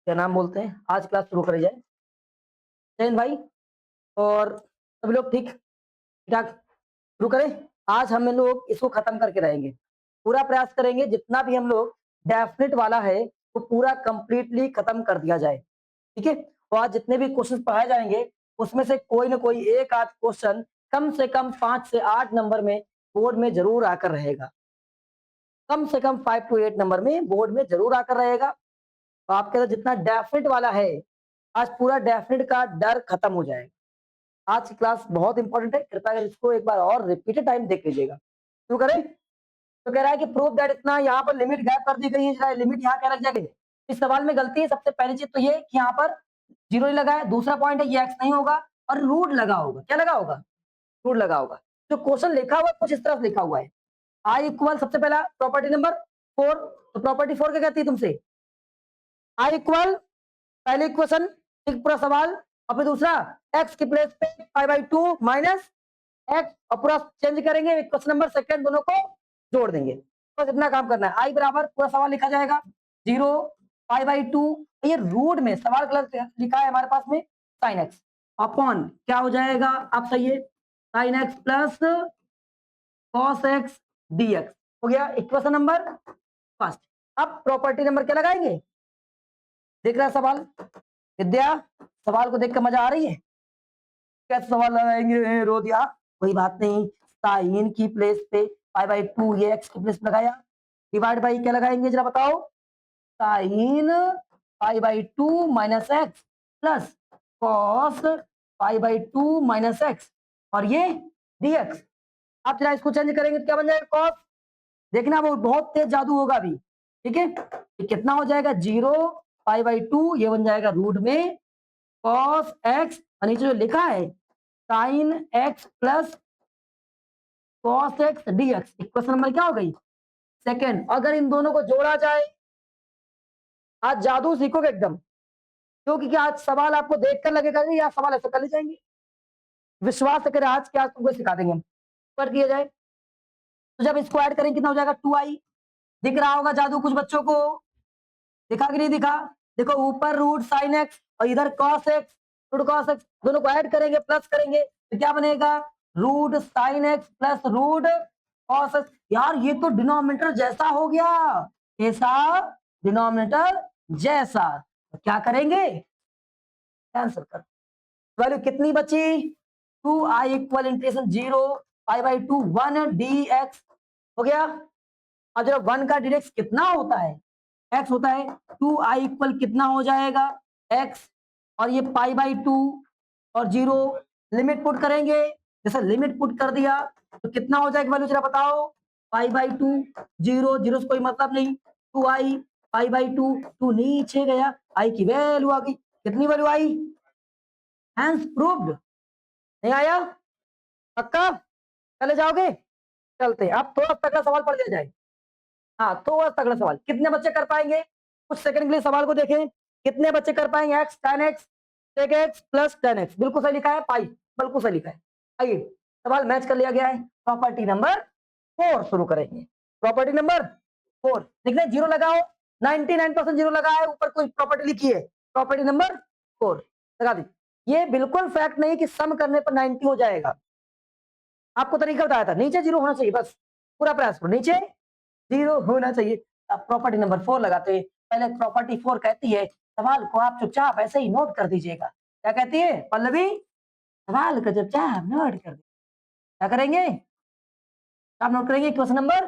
क्या नाम बोलते हैं, आज क्लास शुरू करी जाए। जैन भाई और सभी लोग ठीक ठाक शुरू करें। आज हम लोग इसको खत्म करके रहेंगे, पूरा प्रयास करेंगे जितना भी हम लोग डेफिनेट वाला है वो पूरा कंप्लीटली खत्म कर दिया जाए। ठीक है, तो आज जितने भी क्वेश्चन पढ़ाए जाएंगे उसमें से कोई ना कोई एक आध क्वेश्चन कम से कम 5 से 8 नंबर में बोर्ड में जरूर आकर रहेगा। कम से कम 5 to 8 नंबर में बोर्ड में जरूर आकर रहेगा। तो आपके अंदर जितना डेफिनेट वाला है आज पूरा डेफिनेट का डर खत्म हो जाएगा। आज की क्लास बहुत इंपॉर्टेंट है, कृपया कर इसको एक बार और रिपीटेड टाइम देख लीजिएगा। शुरू करें। तो कह रहा है कि प्रूव दैट, इतना यहाँ पर लिमिट गैप कर दी गई है, लिमिट यहाँ क्या लग जाएगी। इस सवाल में गलती है। सबसे पहली चीज तो ये कि यहाँ पर जीरो नहीं लगा है। दूसरा पॉइंट है ये एक्स नहीं होगा और रूट लगा होगा। क्या लगा होगा? रूट लगा होगा। जो क्वेश्चन लिखा हुआ है कुछ इस तरफ लिखा हुआ है, आई इक्वल सबसे पहला प्रॉपर्टी नंबर 4। तो प्रॉपर्टी 4 क्या कहती है तुमसे? आई इक्वल पहले इक्वेशन, एक पूरा सवाल, और फिर दूसरा एक्स की प्लेस पे पाई बाई 2 माइनस एक्स, और पूरा चेंज करेंगे क्वेश्चन नंबर सेकंड, दोनों को जोड़ देंगे। बस इतना काम करना है। आई बराबर पूरा सवाल लिखा जाएगा 0 पाई बाई 2, ये रूट में सवाल गलत लिखा है हमारे पास में, साइन एक्स अपॉन क्या हो जाएगा आप सही है, sine x plus cos x D x. हो गया इक्वेशन नंबर फर्स्ट। अब प्रॉपर्टी नंबर क्या लगाएंगे? देख रहा है सवाल विद्या? सवाल को देख कर मजा आ रही है? कैसे सवाल लगाएंगे? रो दिया, कोई बात नहीं। साइन की प्लेस पे पाई बाई 2, ये एक्स की प्लेस पे लगाया, डिवाइड बाई क्या लगाएंगे जरा बताओ? Sine pi by 2 minus x plus cos pi by 2 minus x, और ये dx। आप जरा इसको चेंज करेंगे तो क्या बन जाएगा? कॉस। देखना वो बहुत तेज जादू होगा अभी। ठीक है, ये कितना हो जाएगा? 0 पाई बाई 2, ये बन जाएगा रूट में कॉस एक्स, और नीचे जो लिखा है sine x plus cos x dx. Equation number क्या हो गई? सेकेंड। अगर इन दोनों को जोड़ा जाए, आज जादू सीखोगे एकदम, क्योंकि क्या आज सवाल आपको देखकर लगेगा यार सवाल ऐसे कर ले जाएंगे। विश्वास करें आज क्या तुमको सिखा देंगे हम। कर दिया जाए तो जब इसको ऐड करेंगे कितना हो जाएगा? 2i। दिख रहा होगा जादू कुछ बच्चों को? दिखा कि नहीं दिखा? देखो ऊपर रूट साइन एक्स और इधर cos x, root cos x, दोनों को ऐड करेंगे प्लस करेंगे तो क्या बनेगा? Root sine x plus root cos x. यार ये तो डिनोमिनेटर जैसा हो गया, ऐसा डिनोमिनेटर जैसा। तो क्या करेंगे? कैंसिल कर। वैल्यू कितनी बची? 2i equal integration 0 pi by 2 1 dx। हो गया। और जब 1 का dx कितना होता है? x होता है। 2i इक्वल कितना हो जाएगा? x, और ये पाई बाई 2 और 0, लिमिट पुट करेंगे। जैसे लिमिट पुट कर दिया तो कितना हो जाएगा वैल्यू जरा बताओ? पाई बाई 2 0 0 से कोई मतलब नहीं, 2i पाई बाई 2, 2 नीचे गया, i की वैल्यू आ गई। कितनी वैल्यू आई? Hence proved. नहीं आया? पक्का? चले जाओगे? चलते हैं। अब थोड़ा तगड़ा सवाल पढ़ लिया जाए। हाँ थोड़ा तगड़ा सवाल। कितने बच्चे कर पाएंगे? कुछ सेकंड के लिए सवाल को देखें। कितने बच्चे कर पाएंगे? X tan x sec x plus tan x, बिल्कुल सही लिखा है। पाई बिल्कुल सही लिखा है। आइए सवाल मैच कर लिया गया है। प्रॉपर्टी नंबर 4 शुरू करेंगे। प्रॉपर्टी नंबर 4 लिखने, जीरो लगाओ। 99% जीरो लगा है, ऊपर कोई प्रॉपर्टी लिखी है। प्रॉपर्टी नंबर 4 लगा दी। ये बिल्कुल फैक्ट नहीं कि सम करने पर 90 हो जाएगा। आपको तरीका बताया था, नीचे जीरो होना चाहिए, बस पूरा प्रयास करो नीचे जीरो होना चाहिए। अब प्रॉपर्टी नंबर 4 लगाते हैं। पहले प्रॉपर्टी 4 कहती है, सवाल को आप चुपचाप ऐसे ही नोट कर दीजिएगा। क्या कहती है पल्लवी? सवाल को चुपचाप नोट कर दीजिए। क्या करेंगे? आप नोट करेंगे, क्वेश्चन नंबर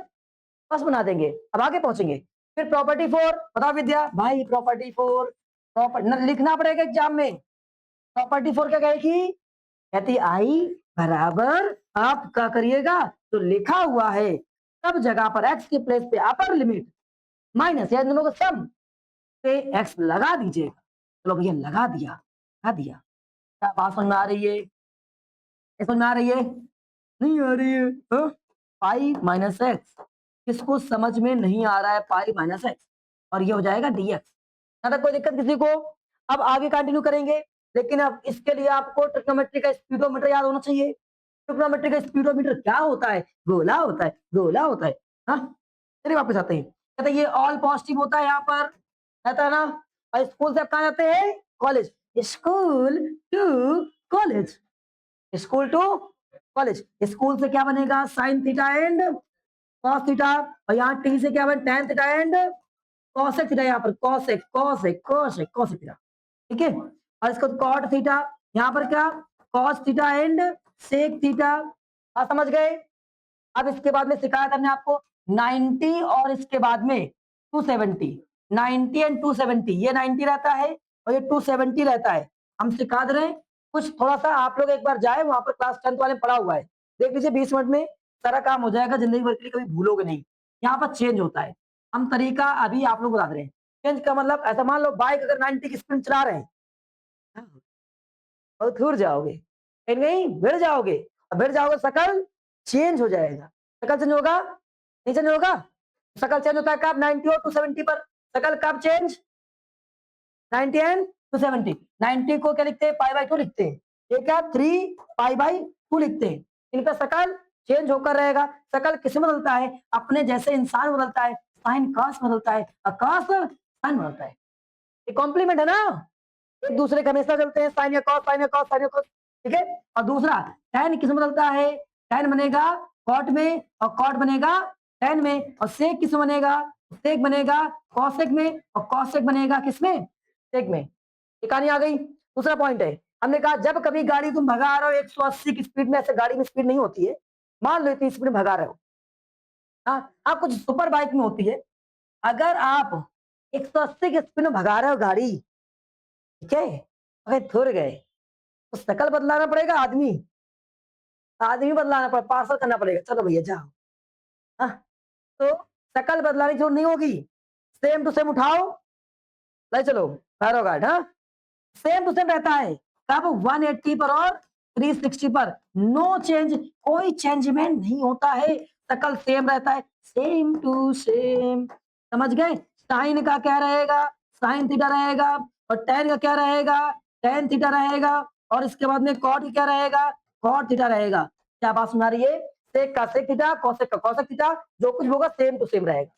फर्स्ट बना देंगे। अब आगे पहुंचेंगे। फिर प्रॉपर्टी 4 बताओ विद्या भाई। प्रॉपर्टी 4 प्रॉपर्टी लिखना पड़ेगा एग्जाम में। प्रॉपर्टी 4 क्या कहेगी? कहती आई बराबर, आप क्या करिएगा तो लिखा हुआ है सब जगह पर एक्स की प्लेस पे अपर लिमिट माइनस या दोनों को सम पे एक्स लगा दीजिएगा। चलो भैया लगा दिया। क्या बात समझ में आ रही है? समझ में आ रही है? नहीं आ रही है? पाई माइनस एक्स, किसको समझ में नहीं आ रहा है? पाई माइनस एक्स, और ये हो जाएगा डीएक्स। ना कोई दिक्कत किसी को? अब आगे कंटिन्यू करेंगे, लेकिन अब इसके लिए आपको ट्रिग्नोमेट्री का स्पीडोमीटर याद होना चाहिए। ट्रिग्नोमेट्री का स्पीडोमीटर क्या होता है? गोला होता है, गोला होता है। हाँ चलिए वापस आते हैं। कहते हैं ये ऑल पॉजिटिव होता है यहाँ पर, कहता है ना और स्कूल से आप कहाँ जाते हैं? College. School to college, school to college. School से क्या बनेगा? Sine theta and cos theta. और यहाँ टी से क्या बने? Tan theta and cosec theta. यहाँ पर cosec cosec cosec cosec theta, ठीक है। और इसको कॉट थीटा, यहाँ पर क्या? Cos theta and sec theta. आप समझ गए? अब इसके बाद में सिखाया था हमने आपको 90 और इसके बाद में 270, 90 एंड 270, ये 90 रहता है और ये 270 रहता है। हम सिखा दे रहे हैं कुछ थोड़ा सा, आप लोग एक बार जाए वहां पर, क्लास 10th वाले में पढ़ा हुआ है, देख लीजिए 20 मिनट में सारा काम हो जाएगा, जिंदगी भर के लिए कभी भूलोगे नहीं। यहाँ पर चेंज होता है, हम तरीका अभी आप लोग बता दे रहे हैं। चेंज का मतलब ऐसा, मान लो बाइक अगर 90 की स्पीड चला रहे हैं और थूर जाओगे, कहीं नहीं भिड़ जाओगे, और भिड़ जाओगे शकल चेंज हो जाएगा। शकल चेंज होगा? नहीं चेंज होगा? शकल चेंज होता है कब? 90 और 270 पर। शकल कब चेंज? 90 एंड 270। 90 को क्या लिखते हैं? पाई बाई 2 लिखते हैं। ये क्या? 3 पाई बाई 2 लिखते हैं। इन पे शकल चेंज होकर रहेगा। शकल किस में बदलता है? अपने जैसे इंसान बदलता है, साइन कॉस बदलता है, कॉस साइन बदलता है। ये कॉम्प्लीमेंट है ना, एक दूसरे के हमेशा चलते हैं, साइन या कॉस, साइन या कॉस, साइन या कॉस, ठीक है। और दूसरा tan किस में बदलता है? tan बनेगा कॉट में और कॉट बनेगा tan में, और सेक किस में बनेगा? सेक बनेगा कॉसेक में और कॉसेक बनेगा किसमें? सेक में। ये कहानी आ गई। दूसरा पॉइंट है, हमने कहा जब कभी गाड़ी तुम भगा रहे हो 180 की स्पीड में, ऐसे गाड़ी में स्पीड नहीं होती है, मान लो इतनी स्पीड में भगा रहे हो, हाँ, आप कुछ सुपर बाइक में होती है, अगर आप 180 की स्पीड में भगा रहे हो गाड़ी, ठीक है, अगर थुर गए तो शकल बदलाना पड़ेगा, आदमी आदमी बदलाना पड़ेगा, पार्सल करना पड़ेगा, चलो भैया जाओ। हाँ, तो शकल बदलाने की जरूरत नहीं होगी, सेम टू सेम उठाओ, ले चलो पैरो गार्ड। हाँ, सेम टू सेम रहता है कब? 180 पर और 360 पर, नो चेंज, कोई चेंजमेंट नहीं होता है, शकल सेम रहता है, सेम टू सेम। समझ गए? साइन का क्या रहेगा? साइन थीटा रहेगा। और tan का क्या रहेगा? tan थीटा रहेगा। और इसके बाद में कॉट क्या रहेगा? कॉट थीटा रहेगा। क्या बात सुना रही है? सेक का सेक थीटा, कॉसेक का कॉसेक थीटा, जो कुछ होगा सेम टू सेम रहेगा।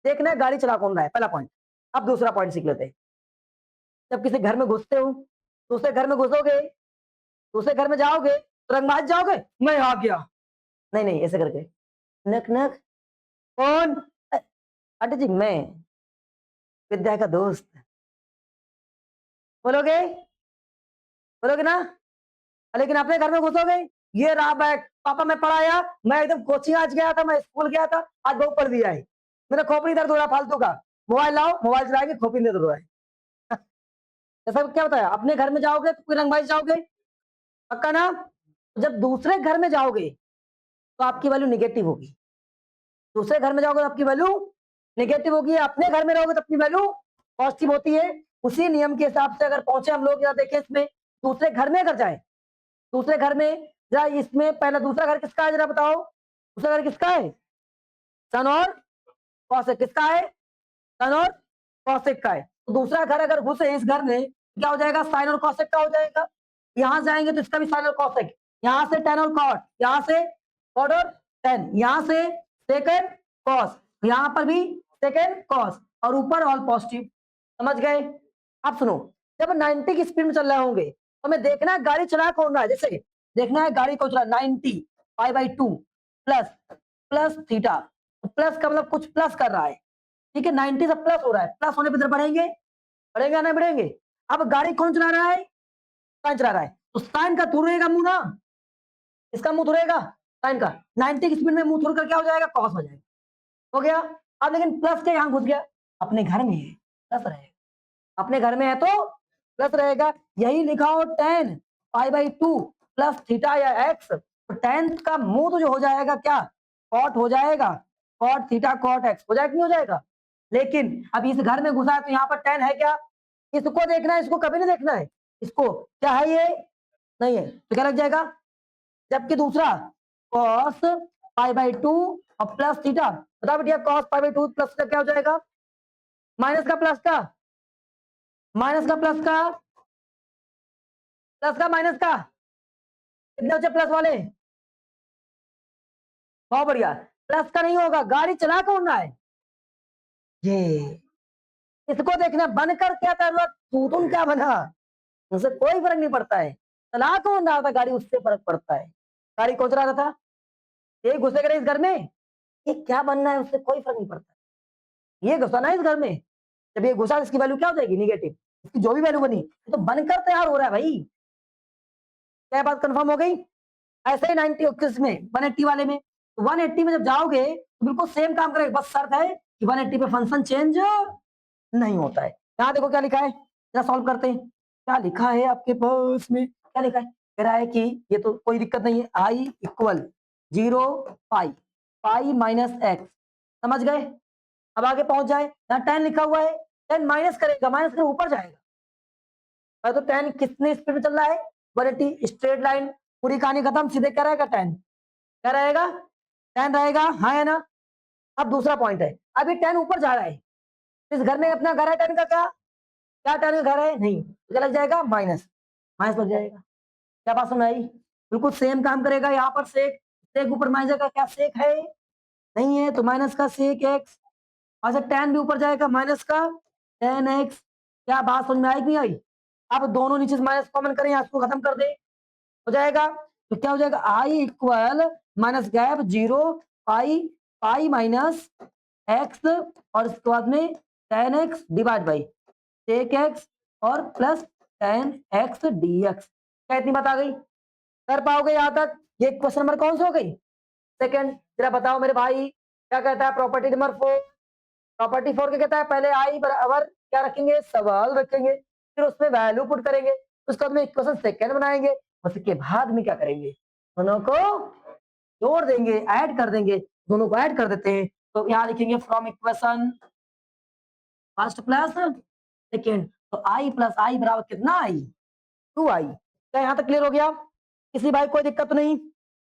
देखना है गाड़ी चला कौन रहा है, पहला पॉइंट। अब दूसरा पॉइंट सीख लेते हैं। जब किसी घर में घुसते हो, दूसरे घर में घुसोगे, दूसरे घर में जाओगे तो रंगबाज जाओगे, मैं आ गया, नहीं नहीं ऐसे करके, नक नक, कौन? अटे जी मैं, विद्या का दोस्त, बोलोगे? बोलोगे ना? लेकिन अपने घर में घुसोगे, ये रहा बैग, पापा मैं पढ़ाया, मैं एकदम कोचिंग आज गया था, मैं स्कूल गया था, आज बहुत पढ़ दिया है, मेरा खोपड़ी दर्द हो रहा फालतू का, मोबाइल लाओ, मोबाइल चलाएंगे, खोपड़ी दर्द हो रहा है। ऐसा क्या बताया? अपने घर में जाओगे तो कोई रंगबाज जाओगे, पक्का ना? जब दूसरे घर में जाओगे तो आपकी वैल्यू निगेटिव होगी, दूसरे घर में जाओगे तो आपकी वैल्यू नेगेटिव होगी, अपने घर में रहोगे तो अपनी वैल्यू पॉजिटिव होती है। उसी नियम के हिसाब से अगर पहुंचे हम लोग, यहाँ देखें इसमें, दूसरे घर में अगर जाए, दूसरे घर में जरा, इसमें पहला दूसरा घर किसका है जरा बताओ? दूसरा घर किसका है? सन और कौशिक। किसका है? सन और कौशिक का है। तो दूसरा घर अगर घुसे इस घर में, क्या हो जाएगा? साइन और कौशिक का हो जाएगा। यहां जाएंगे तो इसका भी साइन और कौशिक, यहाँ से टेन और कॉट, यहाँ से कॉट और टेन, यहाँ से सेकंड कॉस, यहाँ पर भी सेकंड कॉस, और ऊपर ऑल पॉजिटिव। समझ गए? अब सुनो, जब 90 की स्पीड में चल रहे होंगे तो हमें देखना है गाड़ी चला कौन रहा है, जैसे देखना है गाड़ी को चला 90 पाई by 2 plus plus theta, plus का मतलब कुछ प्लस कर रहा है, ठीक है, 90 से प्लस हो रहा है, प्लस होने पर इधर बढ़ेंगे, बढ़ेंगे या नहीं बढ़ेंगे? अब गाड़ी कौन चला रहा है? साइन चला रहा है, तो साइन का थुरेगा मुंह ना, इसका मुंह थुरेगा साइन का, 90 की स्पीड में मुंह थुर कर क्या हो जाएगा? कॉस हो जाएगा, हो गया। अब लेकिन प्लस के यहां घुस गया, अपने घर में है प्लस रहेगा, अपने घर में है तो प्लस रहेगा, यही लिखा हो tan pi by 2 plus theta या एक्स, तो tan का मुंह तो जो हो जाएगा क्या? कॉट हो जाएगा, कॉट थीटा कॉट एक्स हो जाएगा, नहीं हो जाएगा? लेकिन अब इस घर में घुसा है तो यहाँ पर tan है क्या? इसको देखना है, इसको कभी नहीं देखना है, इसको क्या है ये? नहीं है, तो क्या लग जाएगा? जबकि दूसरा cos पाई बाई 2 और प्लस थीटा, बता बेटिया cos पाई बाई 2 प्लस का क्या हो जाएगा? माइनस का प्लस का, माइनस का प्लस का, प्लस का माइनस का, कितने बचे प्लस वाले? बहुत बढ़िया। प्लस का नहीं होगा, गाड़ी चला कौन रहा है? ये इसको देखना बनकर क्या था, तूतुन क्या बना, उसे कोई फर्क नहीं पड़ता है। चला कौन रहा था गाड़ी, उससे फर्क पड़ता है। गाड़ी कौन चला रहा था, ये घुसेगा इस घर में, ये क्या बनना है उससे कोई फर्क नहीं पड़ता। ये घुसा ना इस घर में, जब ये घुसा इसकी वैल्यू क्या हो जाएगी, निगेटिव। इसकी जो भी वैल्यू बनी तो बनकर तैयार हो रहा है भाई। क्या बात कंफर्म हो गई। ऐसे ही 90 किस में 180 वाले में, तो 180 में जब जाओगे तो बिल्कुल सेम काम करेगा, बस शर्त है कि 180 पे फंक्शन चेंज नहीं होता है। यहाँ देखो क्या लिखा है, जरा सॉल्व करते हैं। क्या लिखा है आपके पास में, क्या लिखा है, कह रहा है कि ये तो कोई दिक्कत नहीं है, आई equal 0 pi pi minus x, समझ गए। अब आगे पहुंच जाए, यहाँ 10 लिखा हुआ है, 10 माइनस करेगा, माइनस कर ऊपर जाएगा। तो 10 कितने स्पीड में चल रहा है, 180 स्ट्रेट लाइन, पूरी कहानी खत्म, सीधे क्या रहेगा 10, क्या रहेगा 10 रहेगा, हाँ है ना। अब दूसरा पॉइंट है, अभी 10 ऊपर जा रहा है, इस घर में अपना घर है 10 का, क्या क्या 10 का घर है नहीं, तो क्या लग जाएगा माइनस, माइनस लग जाएगा। क्या बात समझ आई, बिल्कुल सेम काम करेगा। यहाँ पर सेक, सेक ऊपर माइनस का क्या सेक है, नहीं है, तो माइनस का सेक एक्स। अच्छा 10 भी ऊपर जाएगा, माइनस का 10x। क्या बात समझ में आई कि नहीं आई। अब दोनों नीचे से माइनस कॉमन करें, इसको खत्म कर दे, हो जाएगा। तो क्या हो जाएगा, I equal minus gap 0 pi pi minus x, और इसके बाद में 10x divide by sec x और प्लस 10x dx। क्या इतनी बात आ गई, कर पाओगे यहाँ तक। ये क्वेश्चन नंबर कौन सा हो गई, सेकंड। जरा बताओ मेरे भाई, क्या कहता है प्रॉपर्टी नंबर 4। प्रॉपर्टी 4 क्या कहता है, पहले आई बराबर क्या रखेंगे, सवाल रखेंगे, फिर उसमें वैल्यू पुट करेंगे, उसके बाद में इक्वेशन सेकंड बनाएंगे, उसके बाद में क्या करेंगे, दोनों को जोड़ देंगे, ऐड कर देंगे, दोनों को ऐड कर देते हैं। तो यहाँ लिखेंगे from equation first plus second, तो आई प्लस आई बराबर कितना, आई 2i। क्या यहाँ तक क्लियर हो गया, किसी भाई कोई दिक्कत तो नहीं,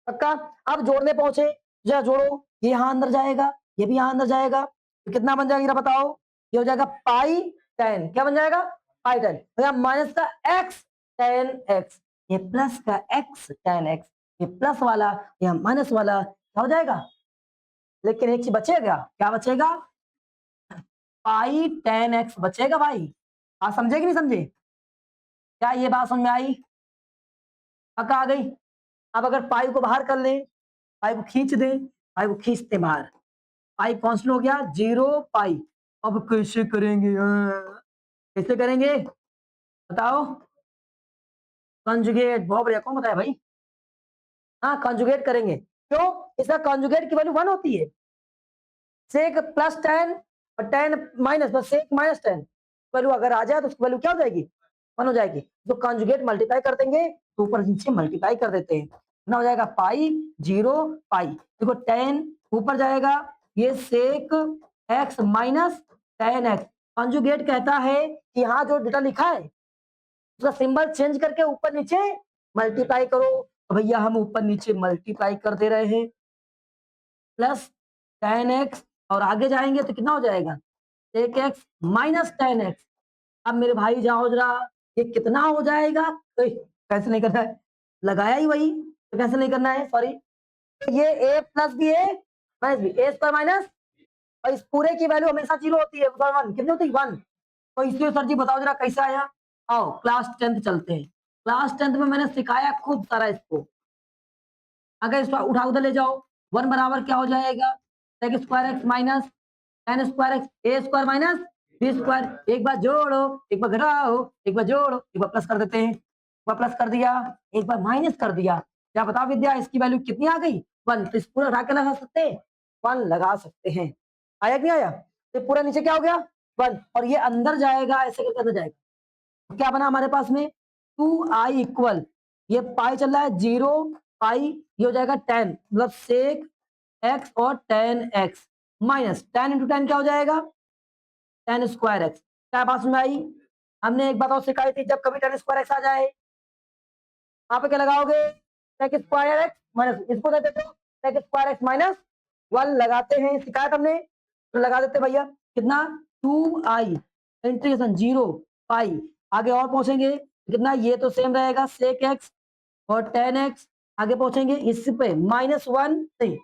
पक्का। अब जोड़ने पहुंचे, जरा जोड़ो, ये यहाँ अंदर जाएगा, ये भी यहाँ अंदर जाएगा, तो कितना बन जाएगा जरा बताओ, ये हो जाएगा पाई 10, क्या बन जाएगा पाई 10, तो यहाँ माइनस का x 10x, ये प्लस का x 10x, ये प्लस वाला यहाँ माइनस वाला, क्या हो जाएगा। लेकिन एक चीज बचेगा, क्या बचेगा, पाई 10x बचेगा भाई। आप समझे कि नहीं समझे, क्या ये बात समझ में आई, पक्का आ गई। अब अगर पाई को बाहर कर लें, पाई को खींच दें, पाई को खींचते बाहर, पाई कांस्टेंट हो गया 0 पाई। अब कैसे करेंगे, कैसे करेंगे बताओ, कंजुगेट, बहुत बढ़िया, कौन बताया भाई, हाँ कंजुगेट करेंगे। क्यों, इसका कंजुगेट की वैल्यू 1 होती है, सेक प्लस 10 और 10 माइनस, बस सेक माइनस 10 वैल्यू अगर आ जाए तो उसकी वैल्यू क्या हो जाएगी, 1 हो जाएगी। तो कंजुगेट मल्टीप्लाई कर देंगे, तो ऊपर नीचे मल्टीप्लाई कर देते हैं, ना हो जाएगा पाई 0 पाई, देखो 10 ऊपर जाएगा, ये सेक x माइनस 10x। कंजुगेट कहता है कि यहाँ जो डेटा लिखा है उसका सिंबल चेंज करके ऊपर नीचे मल्टीप्लाई करो, तो भैया हम ऊपर नीचे मल्टीप्लाई कर दे रहे हैं, प्लस 10x, और आगे जाएंगे तो कितना हो जाएगा, सेक x माइनस 10x। अब मेरे भाई जाओ जरा, ये कितना हो जाएगा, तो कैसे नहीं करना है, लगाया ही वही, तो कैसे नहीं करना है, सॉरी। तो ये a plus B A minus B, A square minus, और इस पूरे की वैल्यू हमेशा 0 होती है, 1 कितनी होती है 1। तो इसलिए सर जी बताओ जरा कैसा आया, आओ क्लास 10th चलते हैं। क्लास 10th में मैंने सिखाया खूब सारा इसको, अगर इसको उठा उधर ले जाओ, 1 बराबर क्या हो जाएगा, sec square x minus 10 square X, A square minus B square, एक बार जोड़ो एक बार घटाओ एक बार जोड़ो एक बार प्लस कर देते हैं, एक बार प्लस कर दिया एक बार माइनस कर दिया, क्या बताओ विद्या इसकी वैल्यू कितनी आ गई 1। तो इस पूरा उठा के लगा सकते हैं, 1 लगा सकते हैं, आया कि नहीं आया। तो पूरा नीचे क्या हो गया 1, और ये अंदर जाएगा, ऐसे करके अंदर जाएगा, तो क्या बना हमारे पास में 2i इक्वल, ये पाई चल रहा है 0 पाई, ये हो जाएगा 10, मतलब सेक x और 10x माइनस 10 इंटू 10 क्या हो जाएगा 10 स्क्वायर एक्स। क्या बात समझ आई, हमने एक बात और सिखाई थी, जब कभी 10 स्क्वायर एक्स आ जाए वहां पे क्या लगाओगे, सेक स्क्वायर एक्स माइनस, इसको दे देते हो सेक स्क्वायर एक्स माइनस 1 लगाते हैं, सिखाया हमने, तो लगा देते भैया कितना 2i इंटीग्रेशन 0 पाई, आगे और पहुंचेंगे कितना, ये तो सेम रहेगा सेक एक्स और 10x, आगे पहुंचेंगे इस पे -1 नहीं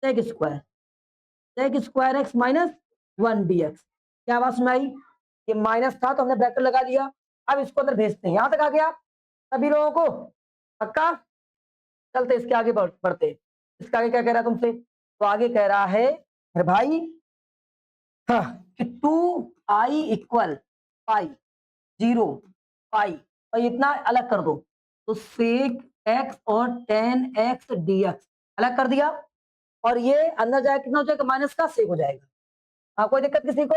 sec square x minus 1 dx। क्या बात सुनाई, ये माइनस था तो हमने ब्रैकेट लगा दिया। अब इसको अंदर भेजते हैं, यहां तक आ गया सभी लोगों को, पक्का? चलते इसके आगे बढ़ते। इसका आगे क्या कह रहा है तुमसे? तो आगे कह रहा है अरे भाई हाँ कि 2i इक्वल पाई 0 पाई, और इतना अलग कर दो, तो सेक x और tan x dx अलग कर दिया, और ये अंदर जाएगा कितना हो जाएगा? माइनस का सेक हो जाएगा। हाँ, कोई दिक्कत किसी को?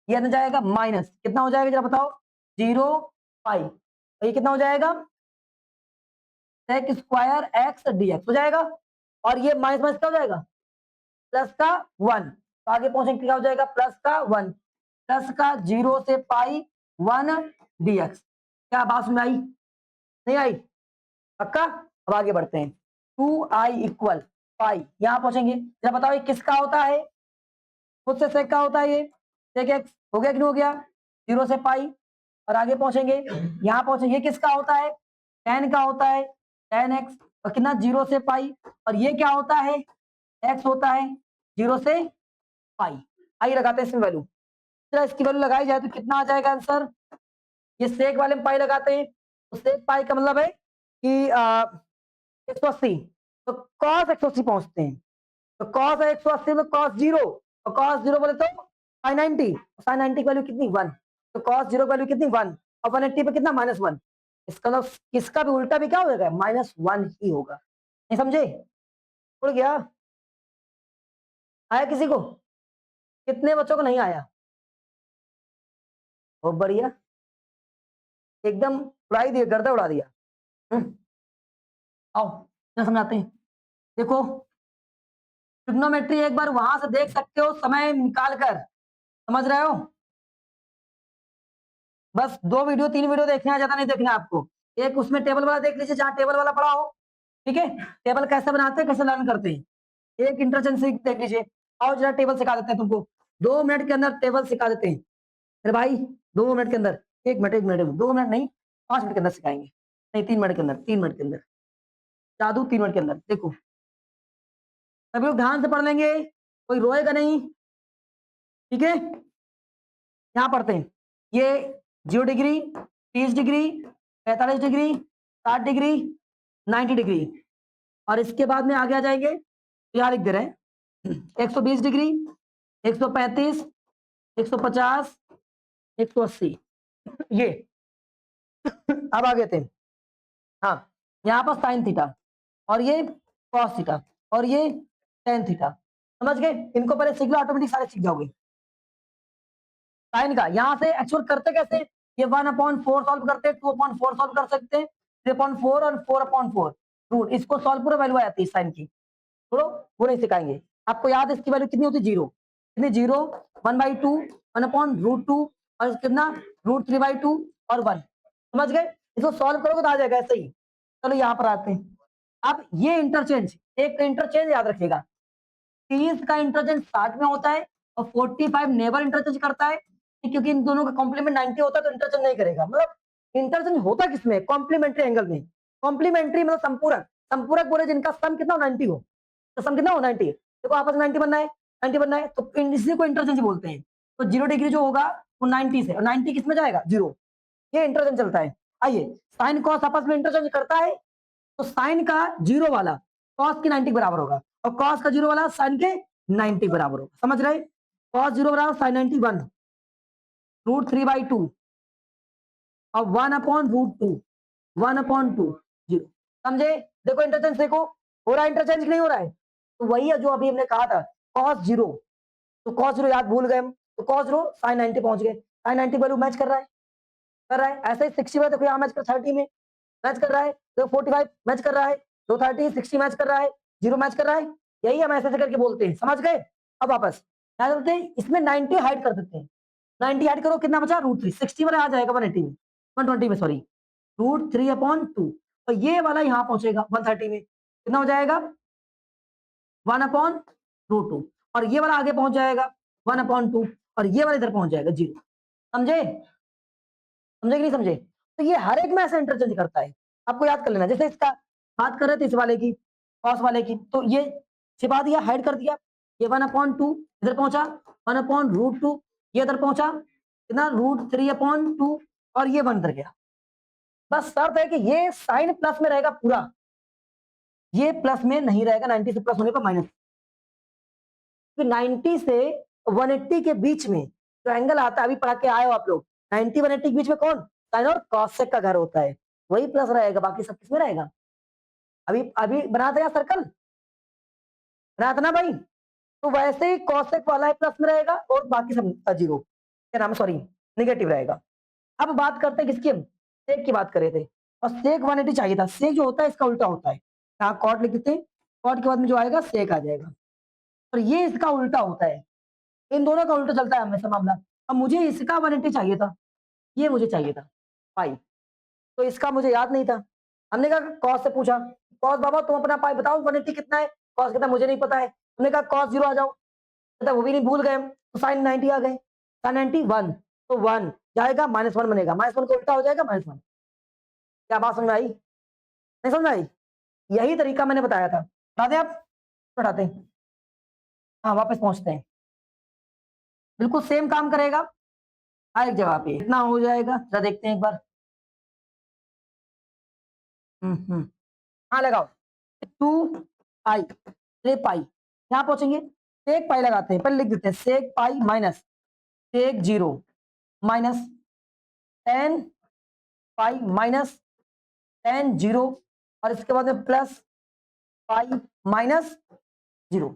ये अंदर जाएगा माइनस, कितना हो जाएगा जरा बताओ? 0 पाई, तो ये कितना हो जाएगा? सेक स्क्वायर एक्स dx हो जाएगा, और ये माइनस माइनस क्या हो जाएगा? प्लस का 1, तो आगे पहुंचेंगे क्या हो जाएगा? प्लस का 1, प्लस का 0 से पाई 1 dx। क्या बात में आई? नहीं आई? पक्का? अब आगे बढ़ते हैं। 2i इक्वल पाई, यहां पहुंचेंगे, जरा बताओ ये किसका होता है? खुद से सेक का होता है ये, सेक एक्स हो गया कि नहीं हो गया? 0 से पाई, और आगे पहुंचेंगे, यहां पहुंचेंगे, ये किसका होता है? tan का होता है, tan x, और कितना? 0 से पाई, और ये क्या होता है? x होता है 0 से पाई। आइए लगाते हैं इसमें वैल्यू, चलो इसकी वैल्यू लगाई जाए तो कितना आ जाएगा आंसर? ये सेक वाले में पाई लगाते हैं, तो सेक पाई का मतलब है कि 180, तो cos 180 पहुंचते हैं, तो cos 180 तो cos 0, और cos 0 बोले तो sin 90, sin 90 की वैल्यू कितनी? 1, तो cos 0 की वैल्यू कितनी? 1, और 180 पे कितना? -1। इसका मतलब किसका भी उल्टा भी क्या हो जाएगा? -1 ही होगा। नहीं समझे? उड़ गया? आया किसी को? कितने बच्चों को नहीं आया? बहुत बढ़िया, एकदम उड़ाई दिया, गर्दा उड़ा दिया। आओ क्या समझाते हैं। देखो ट्रिग्नोमेट्री एक बार वहां से देख सकते हो समय निकाल कर, समझ रहे हो? बस 2 वीडियो 3 वीडियो देखना है, ज्यादा नहीं देखना आपको। एक उसमें टेबल वाला देख लीजिए, जहां टेबल वाला पढ़ा हो, ठीक है? टेबल कैसे बनाते हैं, कैसे लर्न करते हैं, एक इंटरचेंज देख लीजिए। और जरा टेबल सिखा देते हैं तुमको, 2 मिनट के अंदर टेबल सिखा देते हैं। अरे भाई 2 मिनट के अंदर, 1 मिनट 2 मिनट नहीं, 5 मिनट के अंदर सिखाएंगे, नहीं 3 मिनट के अंदर, 3 मिनट के अंदर, जादू 3 मिनट के अंदर। देखो सभी लोग ध्यान से पढ़ लेंगे, कोई रोएगा नहीं, ठीक है? यहाँ पढ़ते हैं, ये 0 degree, 30 degree, 45 degree, 60 degree, 90 degree, और इसके बाद में आगे आ जाएंगे, यहाँ लिख दे रहे हैं 120 डिग्री, 135, 150, 180, ये अब आगे थे। हाँ, यहाँ पर साइन थीटा, और ये कॉस थीटा, और ये टेन थीटा, समझ गए? इनको पहले सीख लो, ऑटोमेटिक सारे सीख जाओगे। साइन का यहाँ से एक्चुअल करते कैसे? ये 1/4 सॉल्व करते, 2/4 सॉल्व कर सकते हैं, 3/4 और 4/4 रूट, इसको सॉल्व पूरा वैल्यू आ जाती है साइन की। छोड़ो वो नहीं सिखाएंगे। आपको याद है इसकी वैल्यू कितनी होती है? 0, कितनी? 0, 1/2, 1/√2, और कितना? √3/2 और 1, समझ गए? इसको सॉल्व करोगे तो आ जाएगा ऐसे ही। चलो यहाँ पर आते हैं। अब ये इंटरचेंज, एक इंटरचेंज याद रखिएगा, 30 का इंटरचेंज 60 में होता है, और 45 नेवर इंटरचेंज करता है, क्योंकि इन दोनों का कॉम्प्लीमेंट 90 होता है, तो इंटरचेंज नहीं करेगा। मतलब इंटरचेंज होता किसमें? कॉम्प्लीमेंट्री एंगल में। कॉम्प्लीमेंट्री मतलब संपूरक, संपूरक बोले जिनका सम कितना हो? 90 हो, तो सम कितना हो? 90। देखो आपस में 90 बनना है, 90 बनना है, तो इसी को इंटरचेंज बोलते हैं। तो 0 डिग्री जो होगा वो 90 से, और 90 किस में जाएगा? 0, ये इंटरचेंज चलता है। आइए, साइन कॉस आपस में इंटरचेंज करता है, तो साइन का 0 वाला कॉस के 90 बराबर होगा, और कॉस का 0 वाला साइन के 90 बराबर होगा, समझ रहे? कॉस 0 बराबर साइन 90 1 √3/2, और 1/√2, 1/2 0, समझे? देखो इंटरचेंज देखो, हो रहा है इंटरचेंज नहीं हो रहा है? तो वही है जो अभी हमने कहा था, cos 0, तो cos 0 याद भूल गए हम, तो cos 0 sin 90 पहुंच गए, sin 90 वैल्यू मैच कर रहा है, कर रहा है। ऐसे ही 60 में देखो यहाँ मैच कर, 30 में मैच कर रहा है, तो 45 मैच कर रहा है, तो 30 60 मैच कर रहा है, 0 मैच कर रहा है, यही हम ऐसे करके बोलते हैं, समझ गए? अब वापस क्या करते हैं, इसमें 90 हाइड कर देते हैं, 90 हाइड करो, कितना बचा? √3, 60 वाला आ जाएगा 180 में, 120 में सॉरी, √3/2, तो ये वाला यहाँ पहुंचेगा 130 में, कितना हो जाएगा? 1/√2, और ये वाला आगे पहुंच जाएगा 1/2, और ये वाला इधर पहुंच जाएगा 0, समझे? समझे कि नहीं समझे? तो ये हर एक में ऐसा इंटरचेंज करता है, आपको याद कर लेना। जैसे इसका बात कर रहे थे इस वाले की, कॉस वाले की, तो ये छिपा दिया, हाइड कर दिया, ये 1/2 इधर पहुंचा, 1/√2 ये इधर पहुंचा, कितना √3/2 और ये 1 उधर गया। बस शर्त है कि ये साइन प्लस में रहेगा पूरा, ये प्लस में नहीं रहेगा, 90 से प्लस होने पर माइनस। 90 से 180 के बीच में जो एंगल आता है, अभी पढ़ा के आए हो आप लोग, 90 180 के बीच में कौन, साइन और कॉसेक का घर होता है, वही प्लस रहेगा, बाकी सब किसमें रहेगा। अभी अभी बना था सर्कल, बना था ना भाई, तो वैसे ही कॉसेक वाला है प्लस में रहेगा और बाकी सब जीरो, क्या नाम, सॉरी निगेटिव रहेगा। अब बात करते हैं किसकी, हम सेक की बात कर रहे थे, और सेक 180 चाहिए था। सेक जो होता है इसका उल्टा होता है, यहाँ कॉट लिख देते हैं, कॉट के बाद में जो आएगा सेक आ जाएगा, और ये इसका उल्टा होता है, इन दोनों का उल्टा चलता है हमेशा मामला। अब मुझे इसका 180 चाहिए था, ये मुझे चाहिए था पाई, तो इसका मुझे याद नहीं था। हमने कहा कॉस से पूछा, कॉस बाबा तुम अपना पाई बताओ 180 कितना है, कॉस कहता मुझे नहीं पता है। हमने कहा कॉस 0 आ जाओ, कहता वो भी नहीं, भूल गए हम, तो साइन 90 आ गए, साइन 90 1, तो 1 जाएगा, -1 बनेगा, -1 का उल्टा हो जाएगा -1। क्या बात समझ में आई, नहीं समझ में आई, यही तरीका मैंने बताया था। बता दें आप, पढ़ाते हैं, हाँ वापस पहुंचते हैं, बिल्कुल सेम काम करेगा, एक जगह पे इतना हो जाएगा, जरा देखते हैं एक बार। हाँ लगाओ, 2 पाई 3 पाई, यहाँ पहुंचेंगे, सेक पाई लगाते हैं, पहले लिख देते हैं sec pi minus sec 0 minus tan pi minus tan 0, और इसके बाद में प्लस पाई माइनस 0।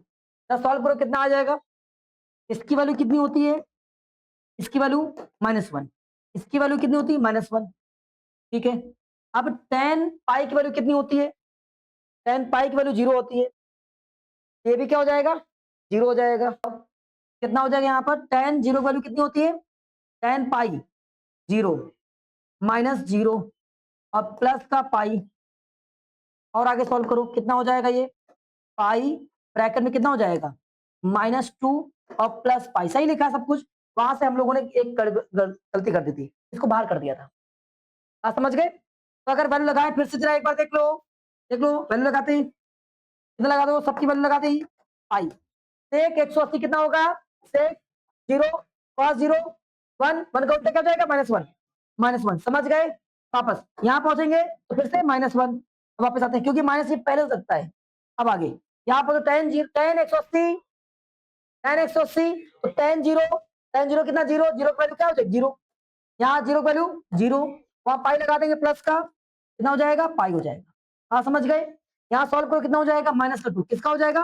सॉल्व करो कितना आ जाएगा, इसकी वैल्यू कितनी होती है, इसकी वैल्यू -1, इसकी वैल्यू कितनी होती है -1, ठीक है। अब tan पाई की वैल्यू कितनी होती है, tan पाई की वैल्यू 0 होती है, ये भी क्या हो जाएगा 0 हो जाएगा। कितना हो जाएगा यहाँ पर, tan 0 की वैल्यू कितनी होती है, tan पाई 0 -0 और प्लस का पाई, और आगे सॉल्व करो कितना हो जाएगा, ये पाई ब्रैकेट में कितना हो जाएगा -2 और प्लस पाई, सही लिखा है सब कुछ। वहां से हम लोगों ने एक गलती कर दी थी, इसको बाहर कर दिया था, आप समझ गए। तो अगर वैल्यू लगाए फिर से जरा एक बार देख लो, देख लो वैल्यू लगाते हैं, कितना लगा दो, सबकी वैल्यू लगाते ही पाई, सेक 180 कितना होगा, सेक 0 cos 0 1, 1 का उल्टा क्या हो जाएगा -1, -1 समझ गए। वापस यहाँ पहुंचेंगे तो फिर से -1, वापस आते हैं क्योंकि माइनस ये पहले हो सकता है। अब आगे यहाँ पर तो tan 180, tan 180 तो tan 0 कितना 0, 0 की वैल्यू क्या हो जाएगी 0, यहाँ 0 की वैल्यू 0, वहां पाई लगा देंगे प्लस का, कितना हो जाएगा पाई हो जाएगा। हाँ समझ गए, यहाँ सॉल्व करो कितना हो जाएगा -2, किसका हो जाएगा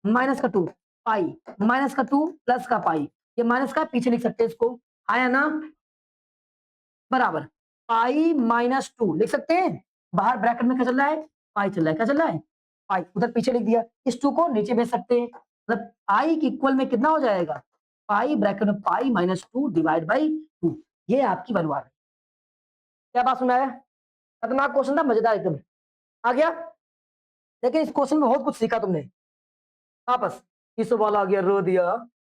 -2 पाई, -2 प्लस का पाई, ये माइनस का पीछे लिख सकते हैं इसको, आया ना, बराबर पाई -2 लिख सकते हैं, बाहर ब्रैकेट में क्या चल रहा है पाई चल रहा है, क्या चल रहा है पाई, उधर पीछे लिख दिया, इस 2 को नीचे भेज सकते हैं, मतलब आई के इक्वल में कितना हो जाएगा पाई ब्रैकेट में पाई -2 डिवाइड बाई 2, ये आपकी वैल्यू आ रही है। क्या बात सुना है, खतरनाक क्वेश्चन था, मजेदार एकदम, आ गया। लेकिन इस क्वेश्चन में बहुत कुछ सीखा तुमने, वापस इस सवाल आ गया रो दिया,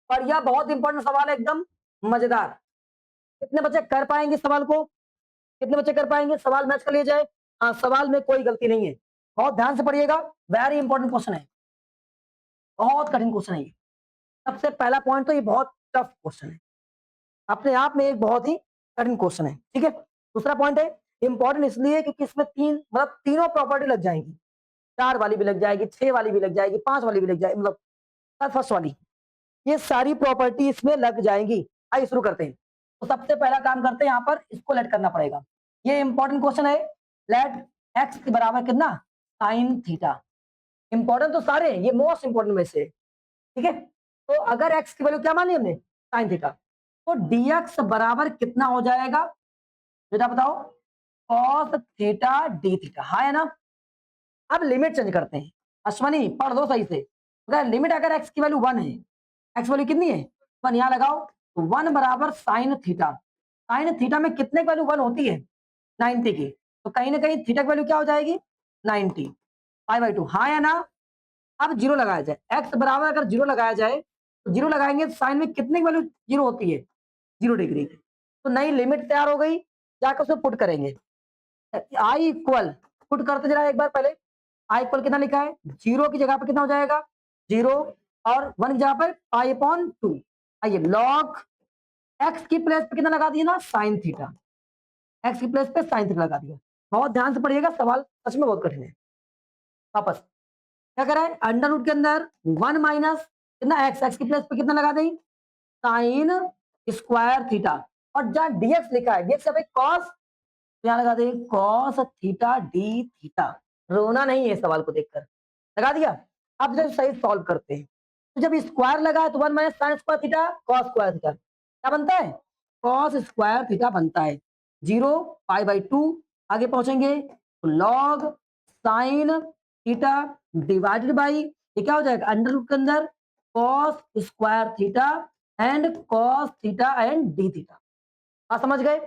पर यह बहुत इंपॉर्टेंट सवाल है, एकदम मजेदार। कितने बच्चे कर पाएंगे सवाल को, कितने बच्चे कर पाएंगे, सवाल मैच कर लिया जाए। हाँ सवाल में कोई गलती नहीं है, बहुत ध्यान से पढ़िएगा, वेरी इंपॉर्टेंट क्वेश्चन है, बहुत कठिन क्वेश्चन है ये। सबसे पहला पॉइंट तो ये बहुत टफ क्वेश्चन है, अपने आप में एक बहुत ही कठिन क्वेश्चन है, ठीक है। दूसरा पॉइंट है इंपॉर्टेंट इसलिए क्योंकि इसमें मतलब तीनों प्रॉपर्टी लग जाएंगी, 4 वाली भी लग जाएगी, 6 वाली भी लग जाएगी, 5 वाली भी लग जाएगी, मतलब फर्स्ट वाली, ये सारी प्रॉपर्टी इसमें लग जाएंगी। आइए शुरू करते हैं। तो सबसे पहला काम करते हैं, यहाँ पर इसको लेट करना पड़ेगा, ये इंपॉर्टेंट क्वेश्चन है, लेट एक्स के बराबर कितना साइन थीटा, इंपॉर्टेंट तो सारे हैं, ये मोस्ट इंपॉर्टेंट में से, ठीक है। तो अगर एक्स की वैल्यू क्या मान ली हमने साइन थीटा, तो dx बराबर कितना हो जाएगा बेटा बताओ, cos थीटा डी थीटा, हाँ है ना। अब लिमिट चेंज करते हैं, अश्वनी पढ़ दो सही से, अगर लिमिट अगर x की वैल्यू 1 है, x वैल्यू कितनी है 1, यहाँ लगाओ तो 1 बराबर साइन थीटा, साइन थीटा में कितने की वैल्यू 1 होती है 90 की, तो कहीं ना कहीं थीटा की वैल्यू क्या हो जाएगी 90 पाई/2, हाँ या ना। अब जीरो लगाया जाए, x बराबर अगर जीरो लगाया जाए तो जीरो लगाएंगे तो साइन में कितने की वैल्यू जीरो होती है 0 डिग्री की, तो नई लिमिट तैयार हो गई, जाकर उसमें पुट करेंगे, आई इक्वल, पुट करते जरा एक बार पहले, आई इक्वल कितना लिखा है 0 की जगह पर कितना हो जाएगा 0 और 1 की जगह पर पाई/2, आइए लॉग एक्स की प्लेस पे कितना लगा दिया ना, साइन थीटा। एक्स की प्लेस पे साइन थीटा लगा दिया। बहुत ध्यान से पढ़िएगा, सवाल सच में बहुत कठिन है। वापस क्या करें, अंडर रूट के अंदर 1 माइनस कितना, एक्स, एक्स की प्लेस पे कितना लगा दें, साइन स्क्वायर थीटा। और जहां डीएक्स लिखा है, डीएक्स भाई कॉस, यहाँ लगा दें कॉस थीटा डी थीटा। रोना नहीं है सवाल को देखकर, लगा दिया। अब जब सही सॉल्व करते हैं, तो जब स्क्वायर लगा है तो 1 minus sine square theta cos square theta क्या बनता है, कॉस स्क्वायर थीटा बनता है। 0 पाई बाई 2 आगे पहुंचेंगे तो log sine theta divided by ये क्या हो जाएगा, अंडर रूट के अंदर cos square theta and cos theta and D theta. आप समझ गए।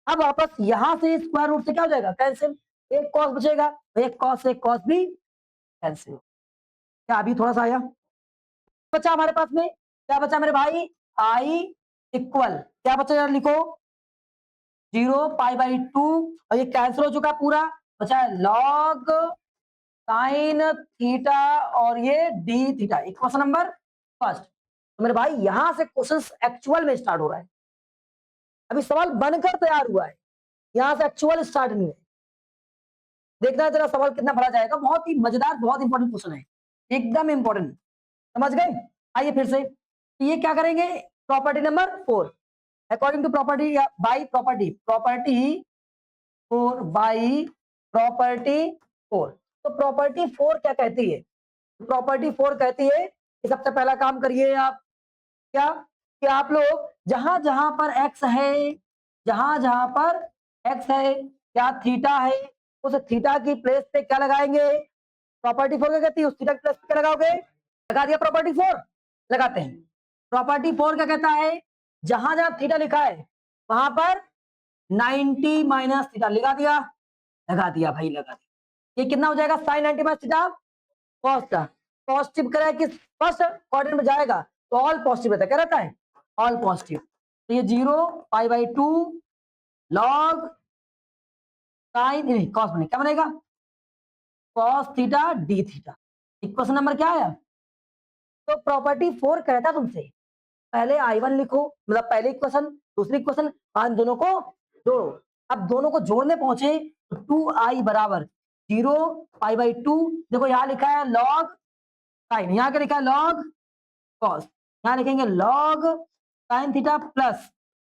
अब वापस यहां से स्क्वायर रूट से क्या हो जाएगा, कैंसिल, एक कॉस बचेगा, एक कॉस से कॉस भी कैंसिल। क्या अभी थोड़ा सा आया, बचा हमारे पास में, क्या बचा मेरे भाई, आई इक्वल क्या बचा यार, लिखो 0 पाई बाई 2 और ये कैंसिल हो चुका पूरा, बचा है लॉग साइन थीटा और ये D theta. Question number first. तो मेरे भाई यहां से क्वेश्चन एक्चुअल में स्टार्ट हो रहा है, अभी सवाल बनकर तैयार हुआ है, यहां से एक्चुअल स्टार्ट नहीं है। देखना है जरा सवाल कितना भरा जाएगा, बहुत ही मजेदार, बहुत इंपॉर्टेंट क्वेश्चन है, एकदम इंपॉर्टेंट। समझ गए। आइए फिर से, ये क्या करेंगे, property number 4, according to property या by property, property 4 by property 4। तो प्रॉपर्टी 4 क्या कहती है, प्रॉपर्टी 4 कहती है कि सबसे पहला काम करिए आप, क्या कि आप लोग जहां जहां पर एक्स है, जहां जहां पर एक्स है क्या थीटा है, उस थीटा की प्लेस पे क्या लगाएंगे, प्रॉपर्टी 4 क्या कहती है, उस थीटा की प्लेस पे क्या लगाओगे, लगा दिया प्रॉपर्टी 4, लगाते हैं। प्रॉपर्टी 4 क्या कहता है, जहां जहां थीटा लिखा है वहां पर 90 माइनस थीटा लगा दिया, लगा दिया भाई, लगा दिया। ये कितना हो जाएगा, साइन 90 माइनस थीटा कॉस का, पॉजिटिव करें कि फर्स्ट क्वाड्रेंट में जाएगा तो ऑल पॉजिटिव रहता है, क्या रहता है, ऑल पॉजिटिव। तो ये 0 पाई बाई 2 लॉग साइन नहीं कॉस बने, क्या बनेगा, cos theta D theta. Equation number क्या है, तो प्रॉपर्टी 4 कहता तुमसे पहले I1 लिखो, मतलब पहले इक्वेशन दूसरी इक्वेशन, आज दोनों को जोड़ो। अब दोनों को जोड़ने पहुंचे तो 2i बराबर 0 पाई बाई 2, देखो यहाँ लिखा है लॉग साइन, यहाँ क्या लिखा है लॉग कॉस, यहाँ लिखेंगे log sine theta plus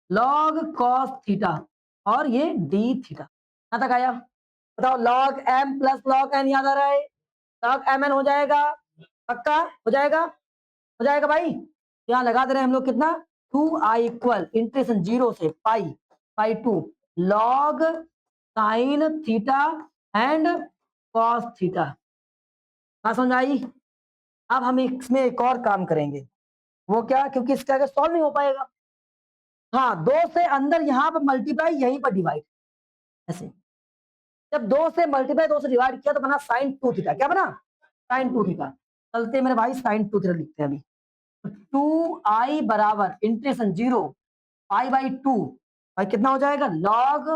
log cos theta और ये डी थीटा। यहां तक आया, बताओ log M plus log N याद आ रहा है, लॉग एम एन हो जाएगा, पक्का हो जाएगा, हो जाएगा भाई। यहाँ लगा दे रहे हैं हम लोग कितना, 2i इक्वल इंटीग्रेशन 0 से pi by 2 log sine theta and cos theta. हाँ समझ आई। अब हम इसमें एक और काम करेंगे, वो क्या, क्योंकि इसका आगे सॉल्व नहीं हो पाएगा। हाँ 2 से अंदर यहाँ पर मल्टीप्लाई, यहीं पर डिवाइड, ऐसे जब 2 से मल्टीप्लाई 2 से डिवाइड किया तो बना साइन 2 थीटा, क्या बना, साइन 2 थीटा। चलते मेरे भाई साइन 2 थीटा लिखते हैं अभी, 2i बराबर इंटीग्रेशन 0 पाई बाई 2 भाई कितना हो जाएगा, लॉग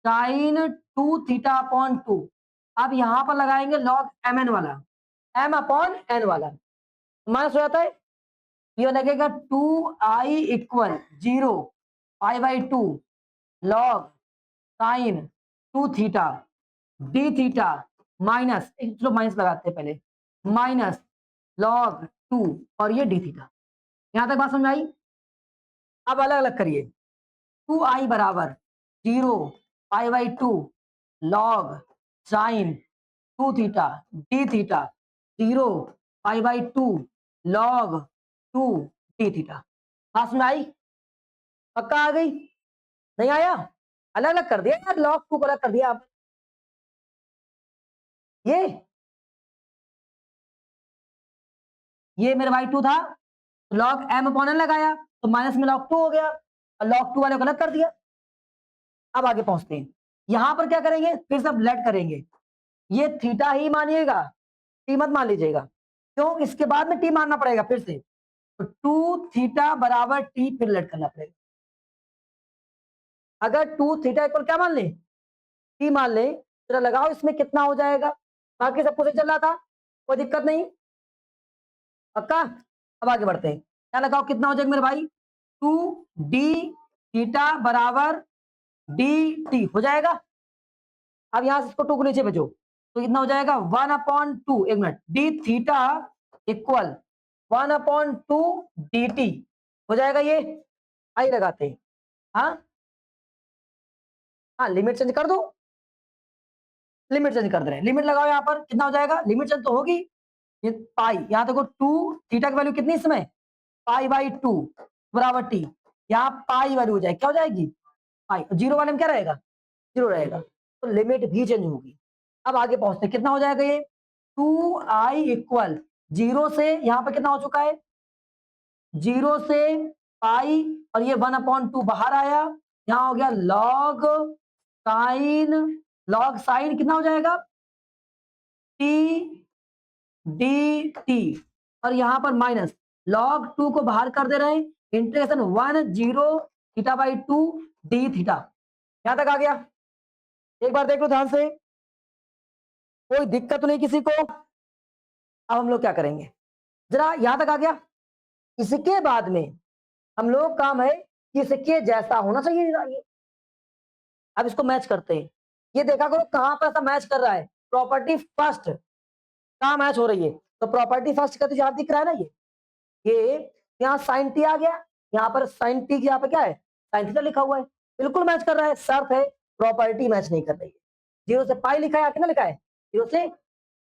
साइन 2 थीटा अपॉन 2। अब यहां पर लगाएंगे लॉग एम एन वाला, एम अपॉन एन वाला, माइनस हो जाता है, ये लगेगा 2i equal 0 pi by 2 log sign 2 theta D theta minus, चलो माइनस लगाते हैं पहले, माइनस लॉग 2 और ये डी थीटा। यहां तक बात समझ आई। अब अलग अलग करिए, 2i बराबर 0 pi by 2 log sign 2 theta D theta 0 pi by 2 log 2 D theta. बात समझ आई, पक्का आ गई, नहीं आया, अलग अलग कर दिया यार, लॉग 2 को अलग कर दिया आप, ये मेरे भाई 2 था, लॉग एम अपॉन एन लगाया तो माइनस में लॉग 2 हो गया और लॉग 2 वाले को अलग कर दिया। अब आगे पहुंचते हैं, यहां पर क्या करेंगे, फिर सब लेट करेंगे, ये थीटा ही मानिएगा, टी मत मान लीजिएगा, क्यों, इसके बाद में टी मानना पड़ेगा फिर से, तो 2 थीटा बराबर टी फिर लेट करना पड़ेगा। अगर 2 थीटा इक्वल क्या मान ले, टी मान ले, तो लगाओ इसमें कितना हो जाएगा, बाकी सब कुछ चल रहा था, कोई दिक्कत नहीं, पक्का। अब आगे बढ़ते हैं, क्या लगाओ कितना हो जाएगा मेरे भाई, 2d थीटा बराबर dt हो जाएगा। अब यहां से इसको 2 को नीचे भेजो तो कितना हो जाएगा 1/2, एक minute, D theta equal 1/2 dt हो जाएगा। ये आई लगाते हैं। हाँ हाँ, लिमिट चेंज कर दो, लिमिट चेंज कर दे रहे हैं, लिमिट लगाओ यहाँ पर, कितना हो जाएगा, लिमिट चेंज तो होगी। ये पाई, यहाँ देखो 2 थीटा की वैल्यू कितनी इसमें π/2 बराबर टी, यहाँ पाई वैल्यू हो जाएगी, क्या हो जाएगी पाई, जीरो वाले में क्या रहेगा, जीरो रहेगा, तो लिमिट भी चेंज होगी। अब आगे पहुंचते हैं, कितना हो जाएगा ये 2i इक्वल जीरो से यहाँ पर कितना हो चुका है, जीरो से पाई, और ये 1/2 बाहर आया, यहाँ हो गया लॉग साइन, लॉग साइन कितना हो जाएगा टी डी टी, और यहां पर माइनस लॉग 2 को बाहर कर दे रहे हैं, integration 1/0 theta by 2 D theta. यहां तक आ गया, एक बार देख लो ध्यान से, कोई दिक्कत तो नहीं किसी को। अब हम लोग क्या करेंगे, जरा यहां तक आ गया, इसके बाद में हम लोग काम है कि इसके जैसा होना चाहिए ये। अब इसको मैच करते हैं, ये देखा करो कहां पर ऐसा मैच कर रहा है, प्रॉपर्टी फर्स्ट कहां मैच हो रही है, तो प्रॉपर्टी फर्स्ट का तो यहां दिख रहा है ना, ये यहाँ साइन टी आ गया, यहाँ पर साइन टी यहाँ पे क्या है साइन थीटा लिखा हुआ है, बिल्कुल मैच कर रहा है, शर्त है प्रॉपर्टी मैच नहीं कर रही है। जीरो से पाई लिखा है, कितना लिखा है जीरो से